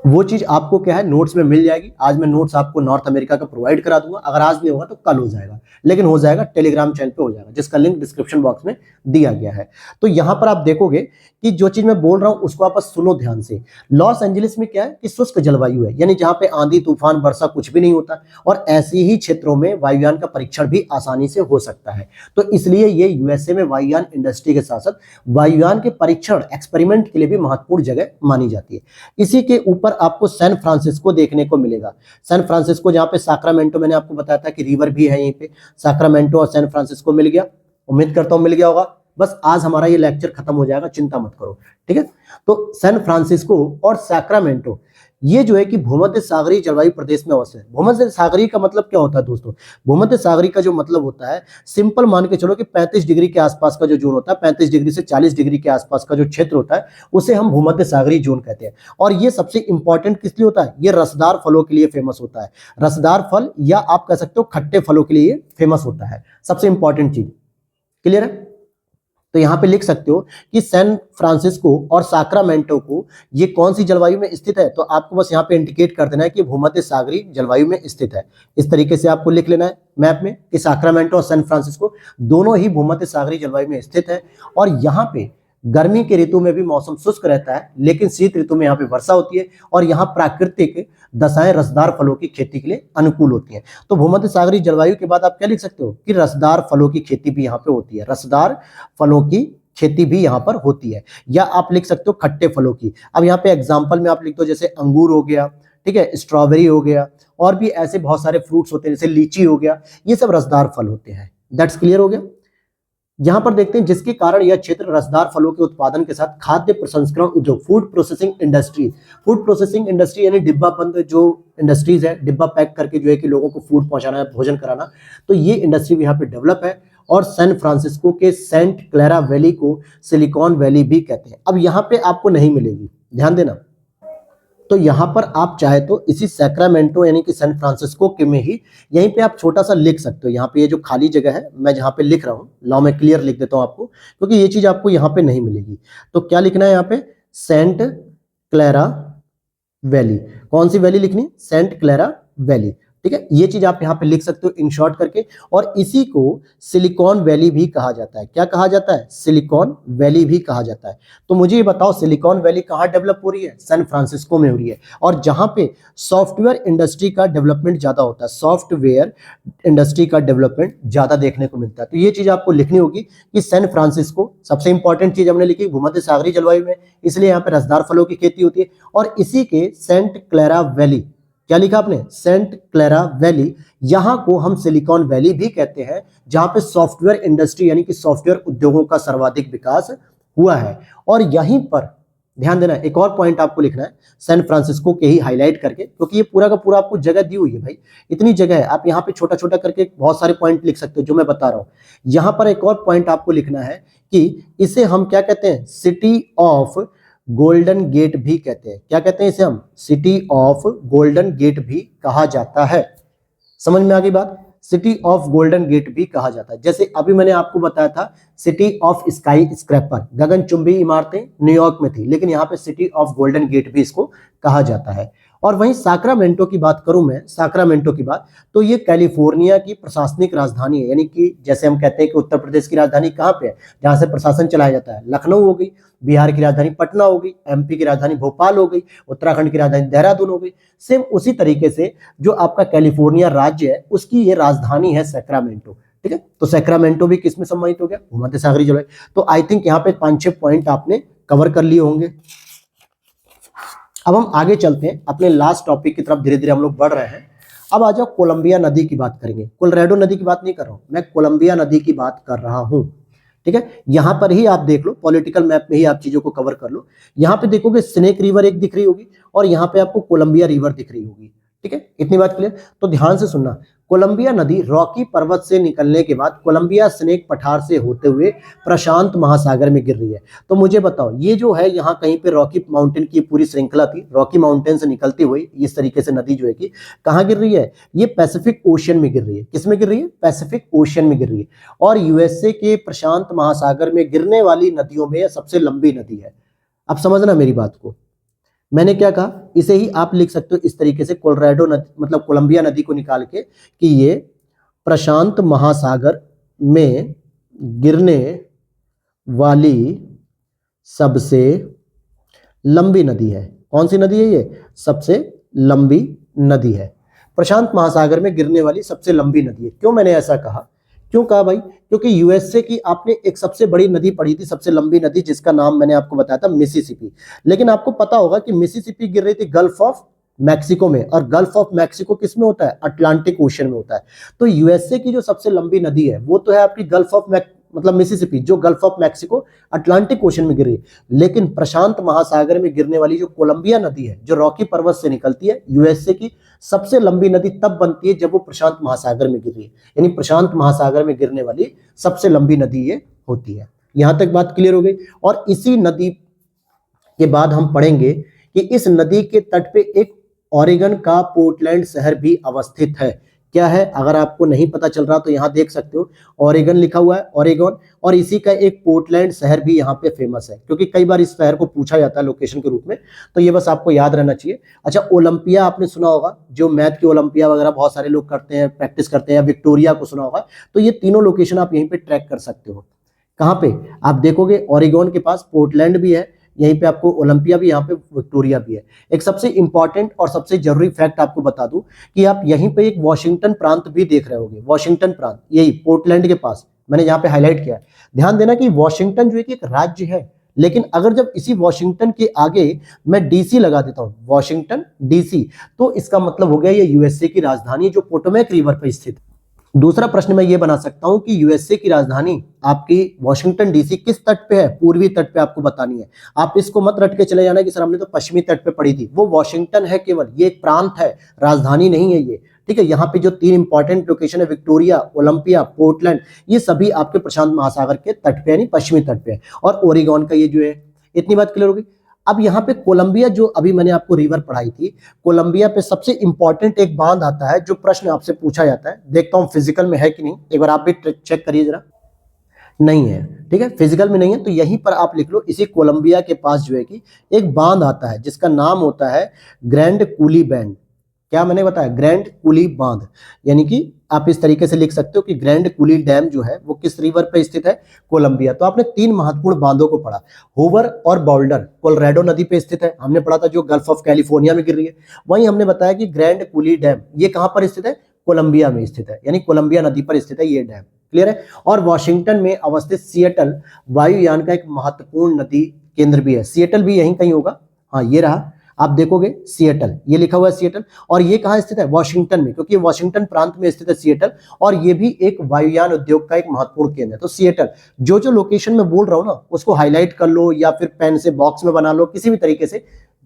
वो चीज आपको क्या है नोट्स में मिल जाएगी। आज मैं नोट्स आपको नॉर्थ अमेरिका का प्रोवाइड करा दूंगा, अगर आज नहीं होगा तो कल हो जाएगा, लेकिन हो जाएगा टेलीग्राम चैनल पे हो जाएगा, जिसका लिंक डिस्क्रिप्शन बॉक्स में दिया गया है। तो यहां पर आप देखोगे कि जो चीज मैं बोल रहा हूं उसको आप सुनो ध्यान से। लॉस एंजलिस में क्या है कि शुष्क जलवायु है, यानी जहां पे आंधी तूफान वर्षा कुछ भी नहीं होता, और ऐसे ही क्षेत्रों में वायुयान का परीक्षण भी आसानी से हो सकता है। तो इसलिए ये यूएसए में वायुयान इंडस्ट्री के साथ साथ वायुयान के परीक्षण एक्सपेरिमेंट के लिए भी महत्वपूर्ण जगह मानी जाती है। इसी के ऊपर आपको सैन फ्रांसिस्को देखने को मिलेगा। सैन फ्रांसिस्को जहां पे साक्रामेंटो, मैंने आपको बताया था कि रिवर भी है यहीं पे, साक्रामेंटो और सैन फ्रांसिस्को मिल गया। उम्मीद करता हूं मिल गया होगा। बस आज हमारा ये लेक्चर खत्म हो जाएगा, चिंता मत करो, ठीक है। तो सैन फ्रांसिस्को और सैक्रामेंटो ये जो है कि भूमध्य सागरीय जलवायु प्रदेश में अवस्थित है। भूमध्य सागरीय का मतलब क्या होता है दोस्तों? भूमध्य सागरीय का जो मतलब होता है, सिंपल मान के चलो कि 35 डिग्री के आसपास का जो जोन होता है, 35 डिग्री से 40 डिग्री के आसपास का जो क्षेत्र होता है, उसे हम भूमध्य सागरीय जोन कहते हैं। और ये सबसे इंपॉर्टेंट किस लिए होता है? ये रसदार फलों के लिए फेमस होता है। रसदार फल, या आप कह सकते हो खट्टे फलों के लिए फेमस होता है, सबसे इंपॉर्टेंट चीज। क्लियर है? तो यहां पे लिख सकते हो कि सैन फ्रांसिस्को और साक्रामेंटो को ये कौन सी जलवायु में स्थित है, तो आपको बस यहां पे इंडिकेट कर देना है कि भूमध्य सागरीय जलवायु में स्थित है। इस तरीके से आपको लिख लेना है मैप में कि साक्रामेंटो और सैन फ्रांसिस्को दोनों ही भूमध्य सागरीय जलवायु में स्थित है। और यहाँ पे गर्मी के ऋतु में भी मौसम शुष्क रहता है, लेकिन शीत ऋतु में यहाँ पे वर्षा होती है, और यहाँ प्राकृतिक दशाएं रसदार फलों की खेती के लिए अनुकूल होती हैं। तो भूमध्य सागरीय जलवायु के बाद आप क्या लिख सकते हो कि रसदार फलों की खेती भी यहाँ पे होती है। रसदार फलों की खेती भी यहाँ पर होती है, या आप लिख सकते हो खट्टे फलों की। अब यहाँ पे एग्जाम्पल में आप लिख दो, जैसे अंगूर हो गया, ठीक है, स्ट्रॉबेरी हो गया, और भी ऐसे बहुत सारे फ्रूट्स होते हैं, जैसे लीची हो गया, ये सब रसदार फल होते हैं। दैट्स क्लियर हो गया। यहां पर देखते हैं जिसके कारण यह क्षेत्र रसदार फलों के उत्पादन के साथ खाद्य प्रसंस्करण उद्योग, फूड प्रोसेसिंग इंडस्ट्री यानी डिब्बा बंद जो इंडस्ट्रीज है, डिब्बा पैक करके जो है कि लोगों को फूड पहुंचाना है, भोजन कराना, तो ये इंडस्ट्री भी यहाँ पे डेवलप है। और सैन फ्रांसिस्को के सेंट क्लेरा वैली को सिलिकॉन वैली भी कहते हैं। अब यहाँ पे आपको नहीं मिलेगी, ध्यान देना। तो यहां पर आप चाहे तो इसी सैक्रामेंटो यानी कि सैन फ्रांसिस्को के में ही यहीं पे आप छोटा सा लिख सकते हो। यहाँ पे ये जो खाली जगह है मैं जहाँ पे लिख रहा हूँ, लाओ मैं क्लियर लिख देता हूँ आपको, क्योंकि ये चीज आपको यहाँ पे नहीं मिलेगी। तो क्या लिखना है यहाँ पे? Santa Clara valley. कौन सी वैली लिखनी? सेंट क्लेरा वैली, ठीक है। ये चीज आप यहाँ पे लिख सकते हो इन शॉर्ट करके। और इसी को सिलिकॉन वैली भी कहा जाता है। क्या कहा जाता है? सिलिकॉन वैली भी कहा जाता है। तो मुझे ये बताओ सिलिकॉन वैली कहाँ डेवलप हो रही है? सैन फ्रांसिस्को में हो रही है, और जहां पे सॉफ्टवेयर इंडस्ट्री का डेवलपमेंट ज्यादा होता है, सॉफ्टवेयर इंडस्ट्री का डेवलपमेंट ज्यादा देखने को मिलता है। तो ये चीज आपको लिखनी होगी कि सैन फ्रांसिस्को, सबसे इंपॉर्टेंट चीज हमने लिखी भूमध्य सागरीय जलवायु में, इसलिए यहाँ पे रसदार फलों की खेती होती है। और इसी के सेंट क्लेरा वैली, क्या लिखा आपने? सेंट क्लेरा वैली, यहां को हम सिलिकॉन वैली भी कहते हैं, जहां पे सॉफ्टवेयर इंडस्ट्री यानी कि सॉफ्टवेयर उद्योगों का सर्वाधिक विकास हुआ है। और यहीं पर ध्यान देना, एक और पॉइंट आपको लिखना है सैन फ्रांसिस्को के ही हाईलाइट करके, क्योंकि ये पूरा का पूरा आपको जगह दी हुई है भाई, इतनी जगह है। आप यहाँ पे छोटा छोटा करके बहुत सारे पॉइंट लिख सकते हो जो मैं बता रहा हूं। यहां पर एक और पॉइंट आपको लिखना है कि इसे हम क्या कहते हैं? सिटी ऑफ गोल्डन गेट भी कहते हैं। क्या कहते हैं इसे हम? सिटी ऑफ गोल्डन गेट भी कहा जाता है। समझ में आ गई बात? सिटी ऑफ गोल्डन गेट भी कहा जाता है। जैसे अभी मैंने आपको बताया था सिटी ऑफ स्काई स्क्रैपर, गगनचुंबी इमारतें न्यूयॉर्क में थी, लेकिन यहाँ पे सिटी ऑफ गोल्डन गेट भी इसको कहा जाता है। और वहीं साक्रामेंटो की बात करूं मैं, साक्रामेंटो की बात, तो ये कैलिफोर्निया की प्रशासनिक राजधानी है। यानी कि जैसे हम कहते हैं कि उत्तर प्रदेश की राजधानी कहाँ पे है, जहां से प्रशासन चलाया जाता है? लखनऊ हो गई, बिहार की राजधानी पटना हो गई, एमपी की राजधानी भोपाल हो गई, उत्तराखंड की राजधानी देहरादून हो गई। सेम उसी तरीके से जो आपका कैलिफोर्निया राज्य है उसकी ये राजधानी है सैक्रामेंटो, ठीक है। तो सैक्रामेंटो भी किसमें सम्मानित हो गया? भूमध्य सागरीय जलवायु। तो आई थिंक यहाँ पे 5-6 पॉइंट आपने कवर कर लिए होंगे। अब हम आगे चलते हैं अपने लास्ट टॉपिक की तरफ, धीरे धीरे हम लोग बढ़ रहे हैं। अब आ जाओ कोलंबिया नदी की बात करेंगे। कोलोराडो नदी की बात नहीं कर रहा हूं मैं, कोलंबिया नदी की बात कर रहा हूं, ठीक है। यहां पर ही आप देख लो, पॉलिटिकल मैप में ही आप चीजों को कवर कर लो। यहां पे देखोगे स्नेक रिवर एक दिख रही होगी, और यहां पे आपको कोलंबिया रिवर दिख रही होगी, ठीक है। इतनी बात क्लियर? तो ध्यान से सुनना, कोलंबिया नदी रॉकी पर्वत से निकलने के बाद कोलंबिया स्नेक पठार से होते हुए प्रशांत महासागर में गिर रही है। तो मुझे बताओ, ये जो है यहाँ कहीं पे रॉकी माउंटेन की पूरी श्रृंखला थी, रॉकी माउंटेन से निकलती हुई इस तरीके से नदी जो है कि कहाँ गिर रही है? ये पैसिफिक ओशियन में गिर रही है। किस में गिर रही है? पैसिफिक ओशियन में गिर रही है। और यूएसए के प्रशांत महासागर में गिरने वाली नदियों में सबसे लंबी नदी है। अब समझना मेरी बात को, मैंने क्या कहा, इसे ही आप लिख सकते हो इस तरीके से, कोलोराडो नदी मतलब कोलंबिया नदी को निकाल के, कि ये प्रशांत महासागर में गिरने वाली सबसे लंबी नदी है। कौन सी नदी है ये? सबसे लंबी नदी है, प्रशांत महासागर में गिरने वाली सबसे लंबी नदी है। क्यों मैंने ऐसा कहा? क्यों कहा भाई? क्योंकि यूएसए की आपने एक सबसे बड़ी नदी पढ़ी थी, सबसे लंबी नदी, जिसका नाम मैंने आपको बताया था मिसिसिपी। लेकिन आपको पता होगा कि मिसिसिपी गिर रही थी गल्फ ऑफ मैक्सिको में, और गल्फ ऑफ मैक्सिको किस में होता है? अटलांटिक ओशन में होता है। तो यूएसए की जो सबसे लंबी नदी है वो तो है आपकी गल्फ ऑफ मतलब मिसिसिपी, जो gulf of Mexico Atlantic ocean में गिर रही है। लेकिन प्रशांत महासागर में गिरने वाली जो कोलंबिया नदी है, जो रॉकी पर्वत से निकलती है, यूएसए की सबसे लंबी नदी तब बनती है जब वो प्रशांत महासागर में गिर रही है। यानी प्रशांत महासागर में गिरने वाली सबसे लंबी नदी ये होती है। यहां तक बात क्लियर हो गई। और इसी नदी के बाद हम पढ़ेंगे कि इस नदी के तट पे एक ओरेगन का पोर्टलैंड शहर भी अवस्थित है। क्या है? अगर आपको नहीं पता चल रहा तो यहाँ देख सकते हो, ओरेगन लिखा हुआ है, ओरेगन। और इसी का एक पोर्टलैंड शहर भी यहाँ पे फेमस है, क्योंकि कई बार इस शहर को पूछा जाता है लोकेशन के रूप में, तो ये बस आपको याद रहना चाहिए। अच्छा, ओलंपिया आपने सुना होगा, जो मैथ की ओलंपिया वगैरह बहुत सारे लोग करते हैं, प्रैक्टिस करते हैं, विक्टोरिया को सुना होगा। तो ये तीनों लोकेशन आप यहीं पे ट्रैक कर सकते हो। कहाँ पे? आप देखोगे ओरेगन के पास पोर्टलैंड भी है, यहीं पे आपको ओलंपिया भी, यहाँ पे विक्टोरिया भी है। एक सबसे इंपॉर्टेंट और सबसे जरूरी फैक्ट आपको बता दूं कि आप यहीं पे एक वॉशिंगटन प्रांत भी देख रहे होंगे। वॉशिंगटन प्रांत यही पोर्टलैंड के पास मैंने यहाँ पे हाईलाइट किया है। ध्यान देना कि वॉशिंगटन जो है कि एक राज्य है, लेकिन अगर जब इसी वॉशिंगटन के आगे मैं डीसी लगा देता हूं, वॉशिंगटन डीसी, तो इसका मतलब हो गया ये यूएसए की राजधानी जो पोटोमैक रिवर पर स्थित है। दूसरा प्रश्न मैं ये बना सकता हूं कि यूएसए की राजधानी आपकी वॉशिंगटन डीसी किस तट पे है? पूर्वी तट पे आपको बतानी है। आप इसको मत रट के चले जाना कि सर हमने तो पश्चिमी तट पे पढ़ी थी। वो वॉशिंगटन है केवल, ये एक प्रांत है, राजधानी नहीं है ये। ठीक है, यहाँ पे जो तीन इंपॉर्टेंट लोकेशन है, विक्टोरिया, ओलंपिया, पोर्टलैंड, ये सभी आपके प्रशांत महासागर के तट पे यानी पश्चिमी तट पे है। और ओरेगन का ये जो है, इतनी बात क्लियर होगी। अब यहाँ पे कोलंबिया, जो अभी मैंने आपको रिवर पढ़ाई थी, कोलंबिया पे सबसे इंपॉर्टेंट एक बांध आता है जो प्रश्न आपसे पूछा जाता है। देखता हूं फिजिकल में है कि नहीं, एक बार आप भी चेक करिए जरा। नहीं है, ठीक है, फिजिकल में नहीं है, तो यहीं पर आप लिख लो, इसी कोलंबिया के पास जो है कि एक बांध आता है जिसका नाम होता है ग्रैंड कूली बैंड। क्या मैंने बताया? ग्रैंड कूली बांध। यानी कि आप इस तरीके से लिख सकते हो कि ग्रैंड कूली डैम जो है वो किस रिवर पे स्थित है? कोलंबिया। तो आपने तीन महत्वपूर्ण बांधों को पढ़ा। होवर और बाउल्डर कोलोराडो नदी पे स्थित है, हमने पढ़ा था, जो गल्फ ऑफ कैलिफोर्निया में गिर रही है। वहीं हमने बताया कि ग्रैंड कूली डैम ये कहां पर स्थित है? कोलंबिया में स्थित है, यानी कोलंबिया नदी पर स्थित है ये डैम। क्लियर है? और वॉशिंगटन में अवस्थित सिएटल वायुयान का एक महत्वपूर्ण नदी केंद्र भी है। सिएटल भी यहीं कहीं होगा। हाँ, ये रहा, आप देखोगे सिएटल, ये लिखा हुआ है सिएटल। और ये कहां स्थित है? वॉशिंगटन में, क्योंकि वॉशिंगटन प्रांत में स्थित है सिएटल, और ये भी एक वायुयान उद्योग का एक महत्वपूर्ण केंद्र है। तो सिएटल, जो जो लोकेशन में बोल रहा हूं ना, उसको हाईलाइट कर लो या फिर पेन से बॉक्स में बना लो, किसी भी तरीके से,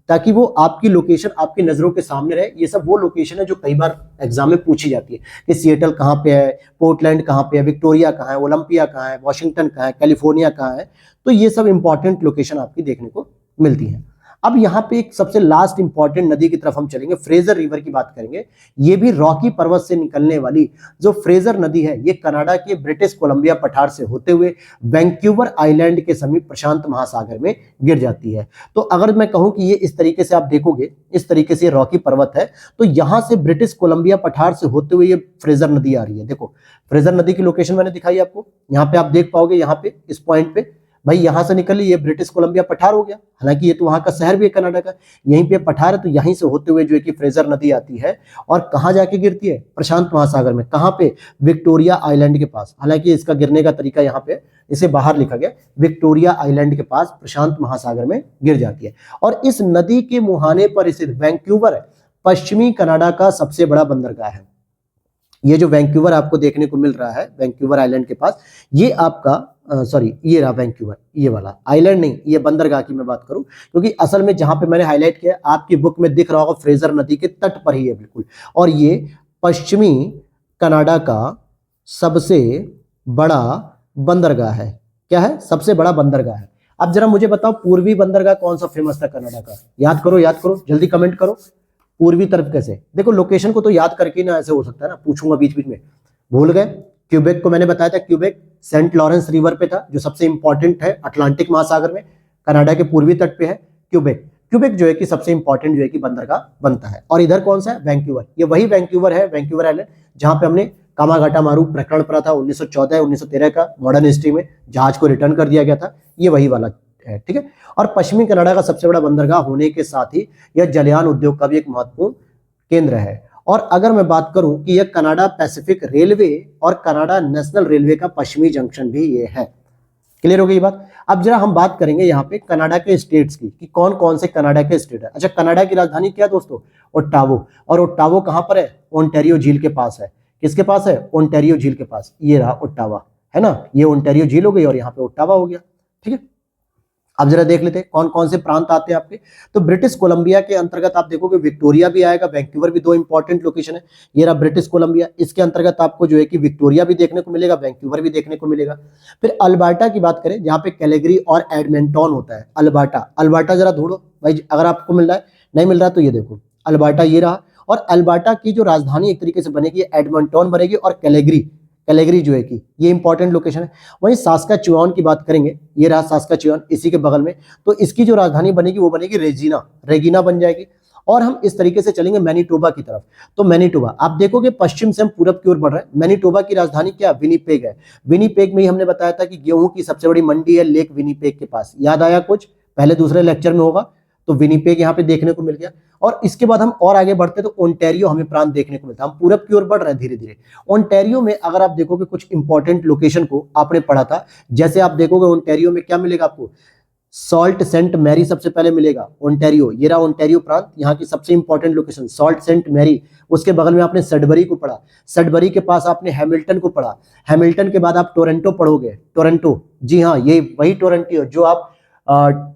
ताकि वो आपकी लोकेशन आपकी नजरों के सामने रहे। ये सब वो लोकेशन है जो कई बार एग्जाम में पूछी जाती है कि सिएटल कहाँ पे है, पोर्टलैंड कहाँ पे है, विक्टोरिया कहाँ है, ओलंपिया कहाँ है, वॉशिंगटन कहाँ है, कैलिफोर्निया कहाँ है। तो ये सब इंपॉर्टेंट लोकेशन आपकी देखने को मिलती है। अब यहाँ पे एक सबसे लास्ट इंपॉर्टेंट नदी की तरफ हम चलेंगे, फ्रेजर रिवर की बात करेंगे। ये भी रॉकी पर्वत से निकलने वाली जो फ्रेजर नदी है, ये कनाडा के ब्रिटिश कोलंबिया पठार से होते हुए वैंक्यूवर आइलैंड के समीप प्रशांत महासागर में गिर जाती है। तो अगर मैं कहूं कि ये इस तरीके से आप देखोगे, इस तरीके से रॉकी पर्वत है, तो यहां से ब्रिटिश कोलंबिया पठार से होते हुए ये फ्रेजर नदी आ रही है। देखो, फ्रेजर नदी की लोकेशन मैंने दिखाई आपको, यहाँ पे आप देख पाओगे, यहाँ पे इस पॉइंट पे भाई यहां से निकल ये ब्रिटिश कोलंबिया पठार हो गया। हालांकि ये तो वहां का शहर भी है कनाडा का, यहीं पे पठार है, तो यहीं से होते हुए जो है कि फ्रेजर नदी आती है और कहां जाके गिरती है? प्रशांत महासागर में। कहां पे? विक्टोरिया आइलैंड के पास। हालांकि इसका गिरने का तरीका यहाँ पे इसे बाहर लिखा गया, विक्टोरिया आइलैंड के पास प्रशांत महासागर में गिर जाती है। और इस नदी के मुहाने पर स्थित वैंक्यूवर पश्चिमी कनाडा का सबसे बड़ा बंदरगाह है। ये जो वैंक्यूवर आपको देखने को मिल रहा है, वैंक्यूवर आइलैंड के पास, ये आपका सॉरी, ये रहा वैंक्यूवर, ये वाला आइलैंड नहीं, ये बंदरगाह की मैं बात करूं, क्योंकि असल में जहां पे मैंने हाईलाइट किया आपकी बुक में दिख रहा होगा, फ्रेजर नदी के तट पर ही है बिल्कुल। और ये पश्चिमी कनाडा का सबसे बड़ा बंदरगाह है। क्या है? सबसे बड़ा बंदरगाह है। अब जरा मुझे बताओ, पूर्वी बंदरगाह कौन सा फेमस था कनाडा का? याद करो, याद करो, जल्दी कमेंट करो। पूर्वी तरफ कैसे? देखो, लोकेशन को तो याद करके ना ऐसे हो सकता है ना, पूछूंगा बीच बीच में, भूल गए? क्यूबेक को मैंने बताया था, क्यूबेक सेंट लॉरेंस रिवर पे था, जो सबसे इंपॉर्टेंट है अटलांटिक महासागर में, कनाडा के पूर्वी तट पे है क्यूबेक। क्यूबेक जो है कि सबसे इंपॉर्टेंट जो है कि बंदरगाह बनता है। और इधर कौन सा है? वैंकूवर। ये वही वैंकूवर है, वैंकूवर आइलैंड, जहां पे हमने कामागाटामारू प्रकरण पढ़ा था 1914 1913 का मॉडर्न हिस्ट्री में, जहाज को रिटर्न कर दिया गया था, ये वही वाला है, ठीक है। और पश्चिमी कनाडा का सबसे बड़ा बंदरगाह होने के साथ ही यह जलयान उद्योग का भी एक महत्वपूर्ण केंद्र है। और अगर मैं बात करूं कि यह कनाडा पैसिफिक रेलवे और कनाडा नेशनल रेलवे का पश्चिमी जंक्शन भी ये है। क्लियर हो गई बात? अब जरा हम बात करेंगे यहाँ पे कनाडा के स्टेट्स की, कि कौन कौन से कनाडा के स्टेट है। अच्छा, कनाडा की राजधानी क्या है दोस्तों? ओटावो। और ओटावो कहां पर है? ओंटारियो झील के पास है। किसके पास है? ओंटारियो झील के पास। ये रहा ओटावा, है ना, ये ओंटारियो झील हो गई और यहाँ पे ओटावा हो गया, ठीक है। अब जरा देख लेते हैं कौन कौन से प्रांत आते हैं आपके। तो ब्रिटिश कोलंबिया के अंतर्गत आप देखोगे विक्टोरिया भी आएगा, वैंकूवर भी, दो इंपॉर्टेंट लोकेशन है। ये रहा ब्रिटिश कोलंबिया, इसके अंतर्गत आपको जो है कि विक्टोरिया भी देखने को मिलेगा, वैंकूवर भी देखने को मिलेगा। फिर अल्बर्टा की बात करें, जहां पे कैलेगरी और एडमिंटन होता है। अल्बर्टा, अल्बर्टा जरा ढूंढो भाई, अगर आपको मिल रहा है, नहीं मिल रहा तो ये देखो अल्बर्टा, ये रहा। और अल्बर्टा की जो राजधानी एक तरीके से बनेगी एडमिंटन बनेगी, और कैलेगरी, कैलेगरी जो है कि ये इंपॉर्टेंट लोकेशन है। वहीं सास्काचुआन की बात करेंगे, ये रहा सास्काचुआन इसी के बगल में, तो इसकी जो राजधानी बनेगी वो बनेगी रेजिना, रेगिना बन जाएगी। और हम इस तरीके से चलेंगे मैनीटोबा की तरफ। तो मैनीटोबा आप देखोगे पश्चिम से हम पूरब की ओर बढ़ रहे हैं। मैनीटोबा की राजधानी क्या? विनीपेग है। विनीपेग में ही हमने बताया था कि गेहूं की सबसे बड़ी मंडी है लेक विनीपेग के पास। याद आया कुछ? पहले दूसरे लेक्चर में होगा। तो विनीपेग यहाँ पे देखने को मिल गया। और इसके बाद हम और आगे बढ़ते तो ओंटारियो हमें प्रांत देखने को मिलता है। हम पूरब की ओर बढ़ रहे हैं धीरे धीरे। ओंटारियो में अगर आप देखोगे कुछ इंपॉर्टेंट लोकेशन को आपने पढ़ा था, जैसे आप देखोगे ओंटारियो में क्या मिलेगा आपको? सॉल्ट सेंट मैरी सबसे पहले मिलेगा। ओंटारियो, ये रहा ओंटारियो प्रांत, यहाँ की सबसे important location Sault Saint Marie. उसके बगल में आपने सडबरी को पढ़ा, सडबरी के पास आपने हैमिल्टन को पढ़ा, हैमिल्टन के बाद आप टोरंटो पढ़ोगे। टोरंटो, जी हाँ, ये वही टोरंटो जो आप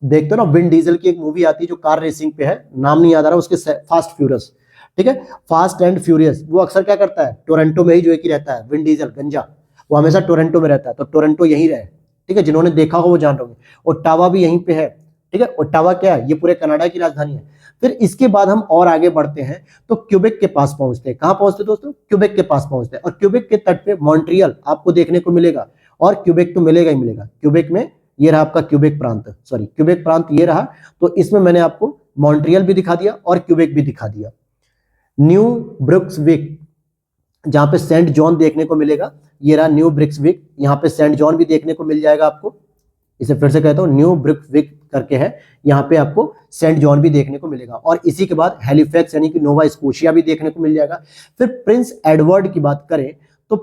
देखते हो ना, विन डीजल की एक मूवी आती है जो कार रेसिंग पे है, नाम नहीं याद आ रहा उसके, फास्ट फ्यूरियस, ठीक है, फास्ट एंड फ्यूरियस। वो अक्सर क्या करता है? टोरंटो में ही जो है कि रहता है। विन डीजल गंजा, वो हमेशा टोरंटो में रहता है, तो टोरंटो यहीं रहे, ठीक है। जिन्होंने देखा हो वो जान रहे होंगे। ओटावा भी यहीं पे है, ठीक है। ओटावा क्या है? ये पूरे कनाडा की राजधानी है। फिर इसके बाद हम और आगे बढ़ते हैं तो क्यूबेक के पास पहुंचते हैं। कहां पहुंचते दोस्तों? क्यूबेक के पास पहुंचते हैं। और क्यूबेक के तट पे मॉन्ट्रियल आपको देखने को मिलेगा, और क्यूबेक तो मिलेगा ही मिलेगा। क्यूबेक में ये रहा आपका क्यूबेक प्रांत, सॉरी क्यूबेक प्रांत ये रहा। तो इसमें मैंने आपको मॉन्ट्रियल भी दिखा दिया और क्यूबेक भी दिखा दिया। न्यू ब्रुक्सविक, जहां पे सेंट जॉन देखने को मिलेगा, ये रहा न्यू ब्रुक्सविक, यहाँ पे सेंट जॉन भी देखने को मिल जाएगा आपको। इसे फिर से कहता हूं, न्यू ब्रुक्सविक करके है, यहाँ पे आपको सेंट जॉन भी देखने को मिलेगा। और इसी के बाद हैलिफैक्स यानी कि नोवा स्कोशिया भी देखने को मिल जाएगा। फिर प्रिंस एडवर्ड की बात करें तो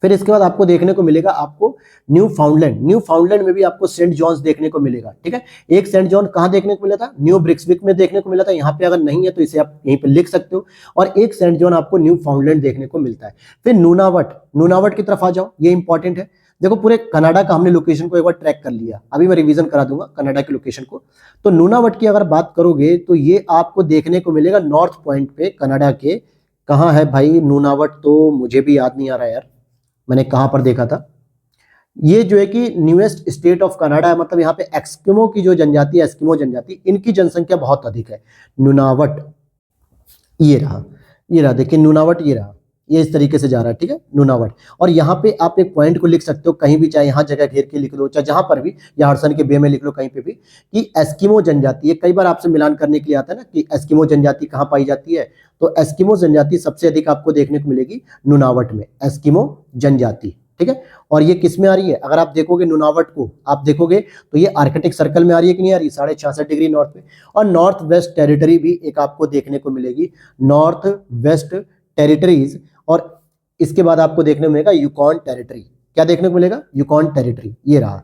फिर इसके बाद आपको देखने को मिलेगा आपको न्यू फाउंडलैंड। न्यू फाउंडलैंड में भी आपको सेंट जॉन्स देखने को मिलेगा, ठीक है। एक सेंट जॉन कहां देखने को मिला था? न्यू ब्रिक्सविक में देखने को मिला था। यहाँ पे अगर नहीं है तो इसे आप यहीं पे लिख सकते हो। और एक सेंट जॉन आपको न्यू फाउंडलैंड देखने को मिलता है। फिर नूनावट, नूनावट की तरफ आ जाओ, ये इंपॉर्टेंट है। देखो पूरे कनाडा का हमने लोकेशन को एक बार ट्रैक कर लिया, अभी मैं रिवीजन करा दूंगा कनाडा की लोकेशन को। तो नूनावट की अगर बात करोगे तो ये आपको देखने को मिलेगा नॉर्थ पॉइंट पे कनाडा के। कहाँ है भाई नूनावट? तो मुझे भी याद नहीं आ रहा यार, मैंने कहां पर देखा था। ये जो है कि न्यूएस्ट स्टेट ऑफ कनाडा है, मतलब यहाँ पे एस्किमो की जो जनजाति है, एस्किमो जनजाति, इनकी जनसंख्या बहुत अधिक है। नूनावट ये रहा, ये रहा, देखिए नूनावट ये रहा, ये इस तरीके से जा रहा है, ठीक है, नूनावट। और यहाँ पे आप एक पॉइंट को लिख सकते हो कहीं भी, चाहे यहाँ जगह घेर के लिख लो, चाहे जहां पर भी, या हडसन के बे में लिख लो, कहीं पे भी, कि एस्किमो जनजाति। ये कई बार आपसे मिलान करने के लिए आता है ना कि एस्किमो जनजाति कहाँ पाई जाती है। तो एस्किमो जनजाति सबसे अधिक आपको देखने को मिलेगी नूनावट में, एस्किमो जनजाति, ठीक है। और ये किस में आ रही है? अगर आप देखोगे नूनावट को, आप देखोगे तो ये आर्कटिक सर्कल में आ रही है कि नहीं आ रही? 66.5 डिग्री नॉर्थ में। और नॉर्थ वेस्ट टेरिटरी भी एक आपको देखने को मिलेगी, नॉर्थ वेस्ट टेरिटरीज। और इसके बाद आपको देखने को मिलेगा यूकॉन टेरिटरी। क्या देखने को मिलेगा? यूकॉन टेरिटरी, ये रहा,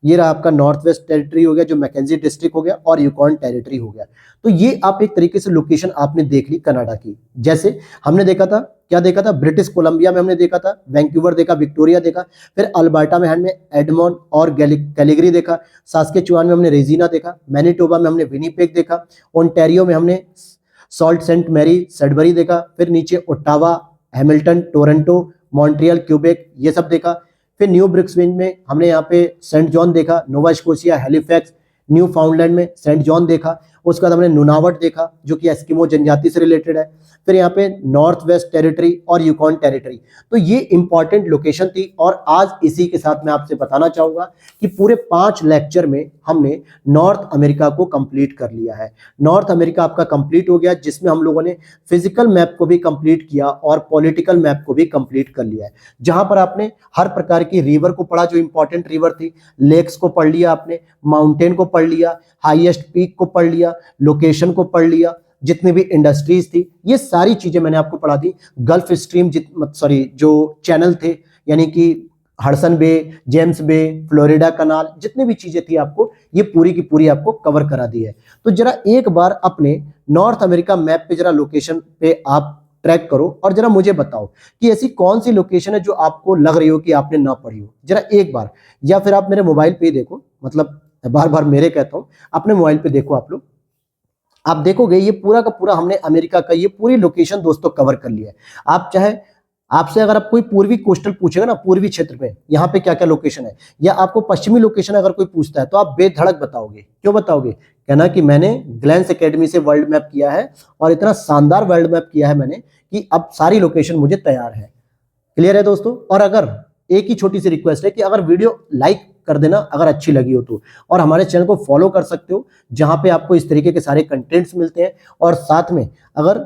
ये रहा आपका नॉर्थ वेस्ट टेरिटरी हो गया जो मैकेंजी डिस्ट्रिक्ट हो गया, और यूकॉन टेरिटरी हो गया। तो ये आप एक तरीके से लोकेशन आपने देख ली कनाडा की। जैसे हमने देखा था, क्या देखा था? ब्रिटिश कोलंबिया में हमने देखा था, वैंकूवर देखा, विक्टोरिया देखा, फिर अल्बर्टा में हमने एडमोन और कैलिगरी देखा, सास्केचुआन में हमने रेजिना देखा, मैनीटोबा में हमने विनीपेग देखा, ओंटारियो में हमने सॉल्ट सेंट मैरी सडबरी देखा, फिर नीचे Ottawa, Hamilton, Toronto, Montreal, Quebec, ये सब देखा। फिर न्यू ब्रिक्सविक में हमने यहाँ पे सेंट जॉन देखा, नोवा स्कोशिया, हैलिफैक्स, न्यू फाउंडलैंड में सेंट जॉन देखा। उसके बाद हमने नुनावट देखा जो कि एस्किमो जनजाति से रिलेटेड है। फिर यहाँ पे नॉर्थ वेस्ट टेरिटरी और यूकॉन टेरिटरी। तो ये इंपॉर्टेंट लोकेशन थी और आज इसी के साथ मैं आपसे बताना चाहूंगा कि पूरे 5 लेक्चर में हमने नॉर्थ अमेरिका को कंप्लीट कर लिया है। नॉर्थ अमेरिका आपका कंप्लीट हो गया, जिसमें हम लोगों ने फिजिकल मैप को भी कंप्लीट किया और पॉलिटिकल मैप को भी कंप्लीट कर लिया है, जहां पर आपने हर प्रकार की रिवर को पढ़ा, जो इंपॉर्टेंट रिवर थी, लेक्स को पढ़ लिया आपने, माउंटेन को पढ़ लिया, हाईएस्ट पीक को पढ़ लिया, लोकेशन को पढ़ लिया, जितनी भी इंडस्ट्रीज थी ये सारी चीजें मैंने आपको पढ़ा दी। गल्फ स्ट्रीम जो चैनल थे यानी कि हडसन बे, जेम्स बे, फ्लोरिडा कनाल, जितनी भी चीजें थी आपको ये पूरी की पूरी आपको कवर करा दी है। तो जरा एक बार अपने नॉर्थ अमेरिका मैप पे जरा लोकेशन पे आप ट्रैक करो और जरा मुझे बताओ कि ऐसी कौन सी लोकेशन है जो आपको लग रही हो कि आपने ना पढ़ी हो, जरा एक बार, या फिर आप मेरे मोबाइल पे देखो, मतलब बार बार मेरे कहता हूं, अपने मोबाइल पे देखो आप लोग, आप देखोगे ये पूरा का पूरा हमने अमेरिका का ये पूरी लोकेशन दोस्तों कवर कर लिया है। आप चाहे आपसे अगर आप कोई पूर्वी कोस्टल पूछेगा ना, पूर्वी क्षेत्र में यहाँ पे क्या क्या लोकेशन है, या आपको पश्चिमी लोकेशन अगर कोई पूछता है तो आप बेधड़क बताओगे। क्यों बताओगे? कहना कि मैंने ग्लैंस एकेडमी से वर्ल्ड मैप किया है और इतना शानदार वर्ल्ड मैप किया है मैंने कि अब सारी लोकेशन मुझे तैयार है। क्लियर है दोस्तों? और अगर एक ही छोटी सी रिक्वेस्ट है कि अगर वीडियो लाइक कर देना अगर अच्छी लगी हो तो, और हमारे चैनल को फॉलो कर सकते हो जहां पे आपको इस तरीके के सारे कंटेंट्स मिलते हैं। और साथ में अगर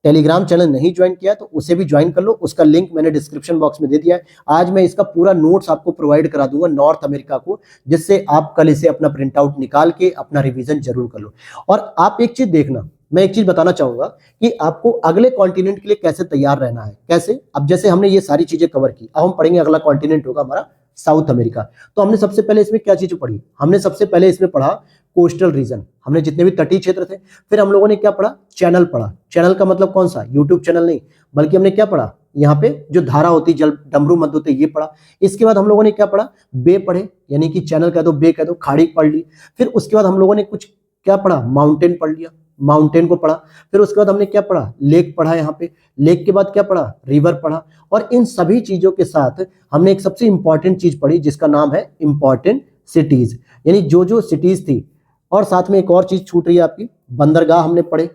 टेलीग्राम चैनल नहीं ज्वाइन किया तो उसे भी ज्वाइन कर लो, उसका लिंक मैंने डिस्क्रिप्शन बॉक्स में दे दिया है। आज मैं इसका पूरा नोट्स आपको प्रोवाइड करा दूंगा नॉर्थ अमेरिका को, जिससे आप कल इसे अपना प्रिंट आउट निकाल के अपना रिवीजन जरूर कर लो। और आप एक चीज देखना, मैं एक चीज बताना चाहूंगा कि आपको अगले कॉन्टिनेंट के लिए कैसे तैयार रहना है। कैसे? अब जैसे हमने ये सारी चीजें कवर की, अब हम पढ़ेंगे अगला कॉन्टिनेंट होगा हमारा साउथ अमेरिका। तो हमने सबसे पहले इसमें क्या चीजें पढ़ी? हमने सबसे पहले इसमें पढ़ा कोस्टल रीजन, हमने जितने भी तटीय क्षेत्र थे। फिर हम लोगों ने क्या पढ़ा? चैनल पढ़ा। चैनल का मतलब कौन सा? यूट्यूब चैनल नहीं, बल्कि हमने क्या पढ़ा? यहाँ पे जो धारा होती, जल डमरू मध्य होते, ये पढ़ा। इसके बाद हम लोगों ने क्या पढ़ा? बे पढ़े, यानी कि चैनल कह दो, बे कह दो, खाड़ी पढ़ ली। फिर उसके बाद हम लोगों ने कुछ क्या पढ़ा? माउंटेन पढ़ लिया, माउंटेन को पढ़ा। फिर उसके बाद हमने क्या पढ़ा? लेक पढ़ा। यहाँ पे लेक के बाद क्या पढ़ा? रिवर पढ़ा। और इन सभी चीजों के साथ हमने एक सबसे इंपॉर्टेंट चीज पढ़ी जिसका नाम है इंपॉर्टेंट सिटीज, यानी जो जो सिटीज थी। और साथ में एक और चीज छूट रही है आपकी, बंदरगाह हमने पढ़े।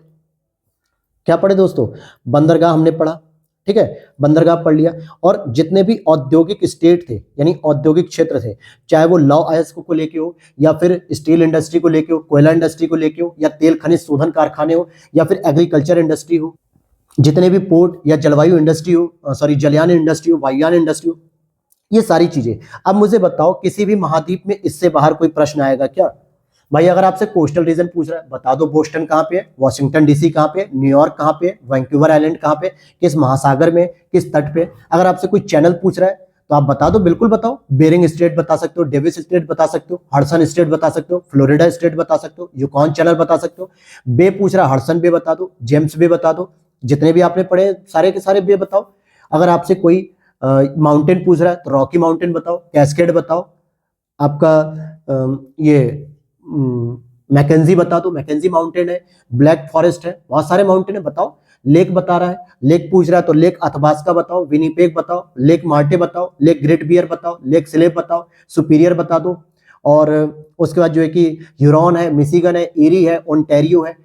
क्या पढ़े दोस्तों? बंदरगाह हमने पढ़ा। ठीक है, बंदरगाह पढ़ लिया। और जितने भी औद्योगिक स्टेट थे यानी औद्योगिक क्षेत्र थे, चाहे वो लौ अयस्क को लेके हो, या फिर स्टील इंडस्ट्री को लेके हो, कोयला इंडस्ट्री को लेके हो, या तेल खनिज शोधन कारखाने हो, या फिर एग्रीकल्चर इंडस्ट्री हो, जितने भी पोर्ट या जलवायु इंडस्ट्री हो, जलयान इंडस्ट्री हो, वायुयान इंडस्ट्री हो, ये सारी चीजें। अब मुझे बताओ किसी भी महाद्वीप में इससे बाहर कोई प्रश्न आएगा क्या? भाई अगर आपसे कोस्टल रीजन पूछ रहा है, बता दो बोस्टन कहाँ पे है, वॉशिंगटन डीसी कहाँ पे है, न्यूयॉर्क कहाँ पे है, वैंकूवर आइलैंड कहाँ पे, किस महासागर में, किस तट पे। अगर आपसे कोई चैनल पूछ रहा है तो आप बता दो, बिल्कुल बताओ। बेरिंग स्ट्रेट बता सकते हो, डेविस स्ट्रेट बता सकते हो, हडसन स्ट्रेट बता सकते हो, फ्लोरिडा स्ट्रेट बता सकते हो, यूकॉन चैनल बता सकते हो। बे पूछ रहा है, हडसन बे बता दो, जेम्स बे बता दो, जितने भी आपने पढ़े सारे के सारे बे बताओ। अगर आपसे कोई माउंटेन पूछ रहा है तो रॉकी माउंटेन बताओ, कैस्केड बताओ, आपका ये मैकेंजी बता दो, मैकेंजी माउंटेन है, ब्लैक फॉरेस्ट है, बहुत सारे माउंटेन है, बताओ। लेक बता रहा है, लेक पूछ रहा है तो लेक अथबास्का बताओ, विनीपेग बताओ, लेक मार्टे बताओ, लेक ग्रेट बियर बताओ, लेक स्लेप बताओ, सुपीरियर बता दो। और उसके बाद जो है कि ह्यूरॉन है, मिशिगन है, एरी है, ओंटारियो है,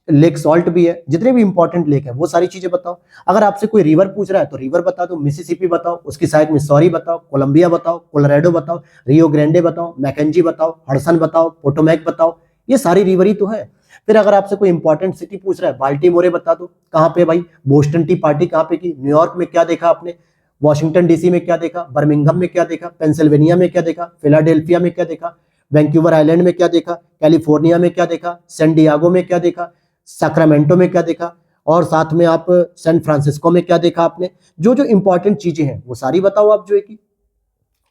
लेक सॉल्ट भी है, जितने भी इंपॉर्टेंट लेक है वो सारी चीजें बताओ। अगर आपसे कोई रिवर पूछ रहा है तो रिवर बता दो, मिसिसिपी बताओ, उसकी साइड मिसौरी बताओ, कोलंबिया बताओ, कोलोराडो बताओ, रियो ग्रांडे बताओ, मैकेंजी बताओ, हडसन बताओ, पोटोमैक बताओ, ये सारी रिवर ही तो है। फिर अगर आपसे कोई इंपॉर्टेंट सिटी पूछ रहा है, बाल्टीमोरे बता दो, कहाँ पे भाई? बोस्टन टी पार्टी कहाँ पे की? न्यूयॉर्क में क्या देखा आपने? वॉशिंगटन डीसी में क्या देखा? बर्मिंघम में क्या देखा? पेंसिल्वेनिया में क्या देखा? फिलाडेल्फिया में क्या देखा? वैंकूवर आइलैंड में क्या देखा? कैलिफोर्निया में क्या देखा? सैन डियागो में क्या देखा? सैक्रामेंटो में क्या देखा? और साथ में आप सैन फ्रांसिस्को में क्या देखा आपने? जो जो इंपॉर्टेंट चीजें हैं वो सारी बताओ आप, जो है कि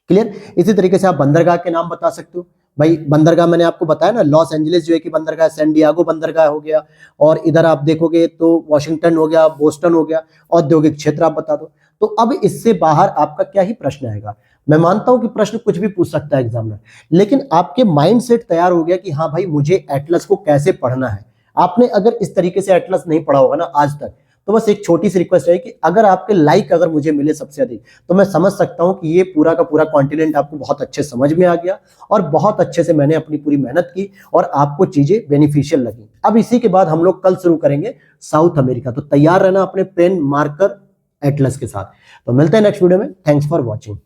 क्लियर। इसी तरीके से आप बंदरगाह के नाम बता सकते हो। भाई बंदरगाह मैंने आपको बताया ना, लॉस एंजलिस जो है कि बंदरगाह, सैन डियागो बंदरगाह हो गया, और इधर आप देखोगे तो वॉशिंगटन हो गया, बोस्टन हो गया, औद्योगिक क्षेत्र आप बता दो। तो अब इससे बाहर आपका क्या ही प्रश्न आएगा? मैं मानता हूं कि प्रश्न कुछ भी पूछ सकता है एग्जामिनर, लेकिन आपके माइंड सेट तैयार हो गया कि हाँ भाई मुझे एटलस को कैसे पढ़ना है। आपने अगर इस तरीके से एटलस नहीं पढ़ा होगा ना आज तक, तो बस एक छोटी सी रिक्वेस्ट है कि अगर आपके लाइक अगर मुझे मिले सबसे अधिक, तो मैं समझ सकता हूं कि ये पूरा का पूरा कॉन्टिनेंट आपको बहुत अच्छे समझ में आ गया और बहुत अच्छे से मैंने अपनी पूरी मेहनत की और आपको चीजें बेनिफिशियल लगी। अब इसी के बाद हम लोग कल शुरू करेंगे साउथ अमेरिका, तो तैयार रहना अपने पेन, मार्कर, एटलस के साथ। तो मिलते हैं नेक्स्ट वीडियो में। Thanks for watching.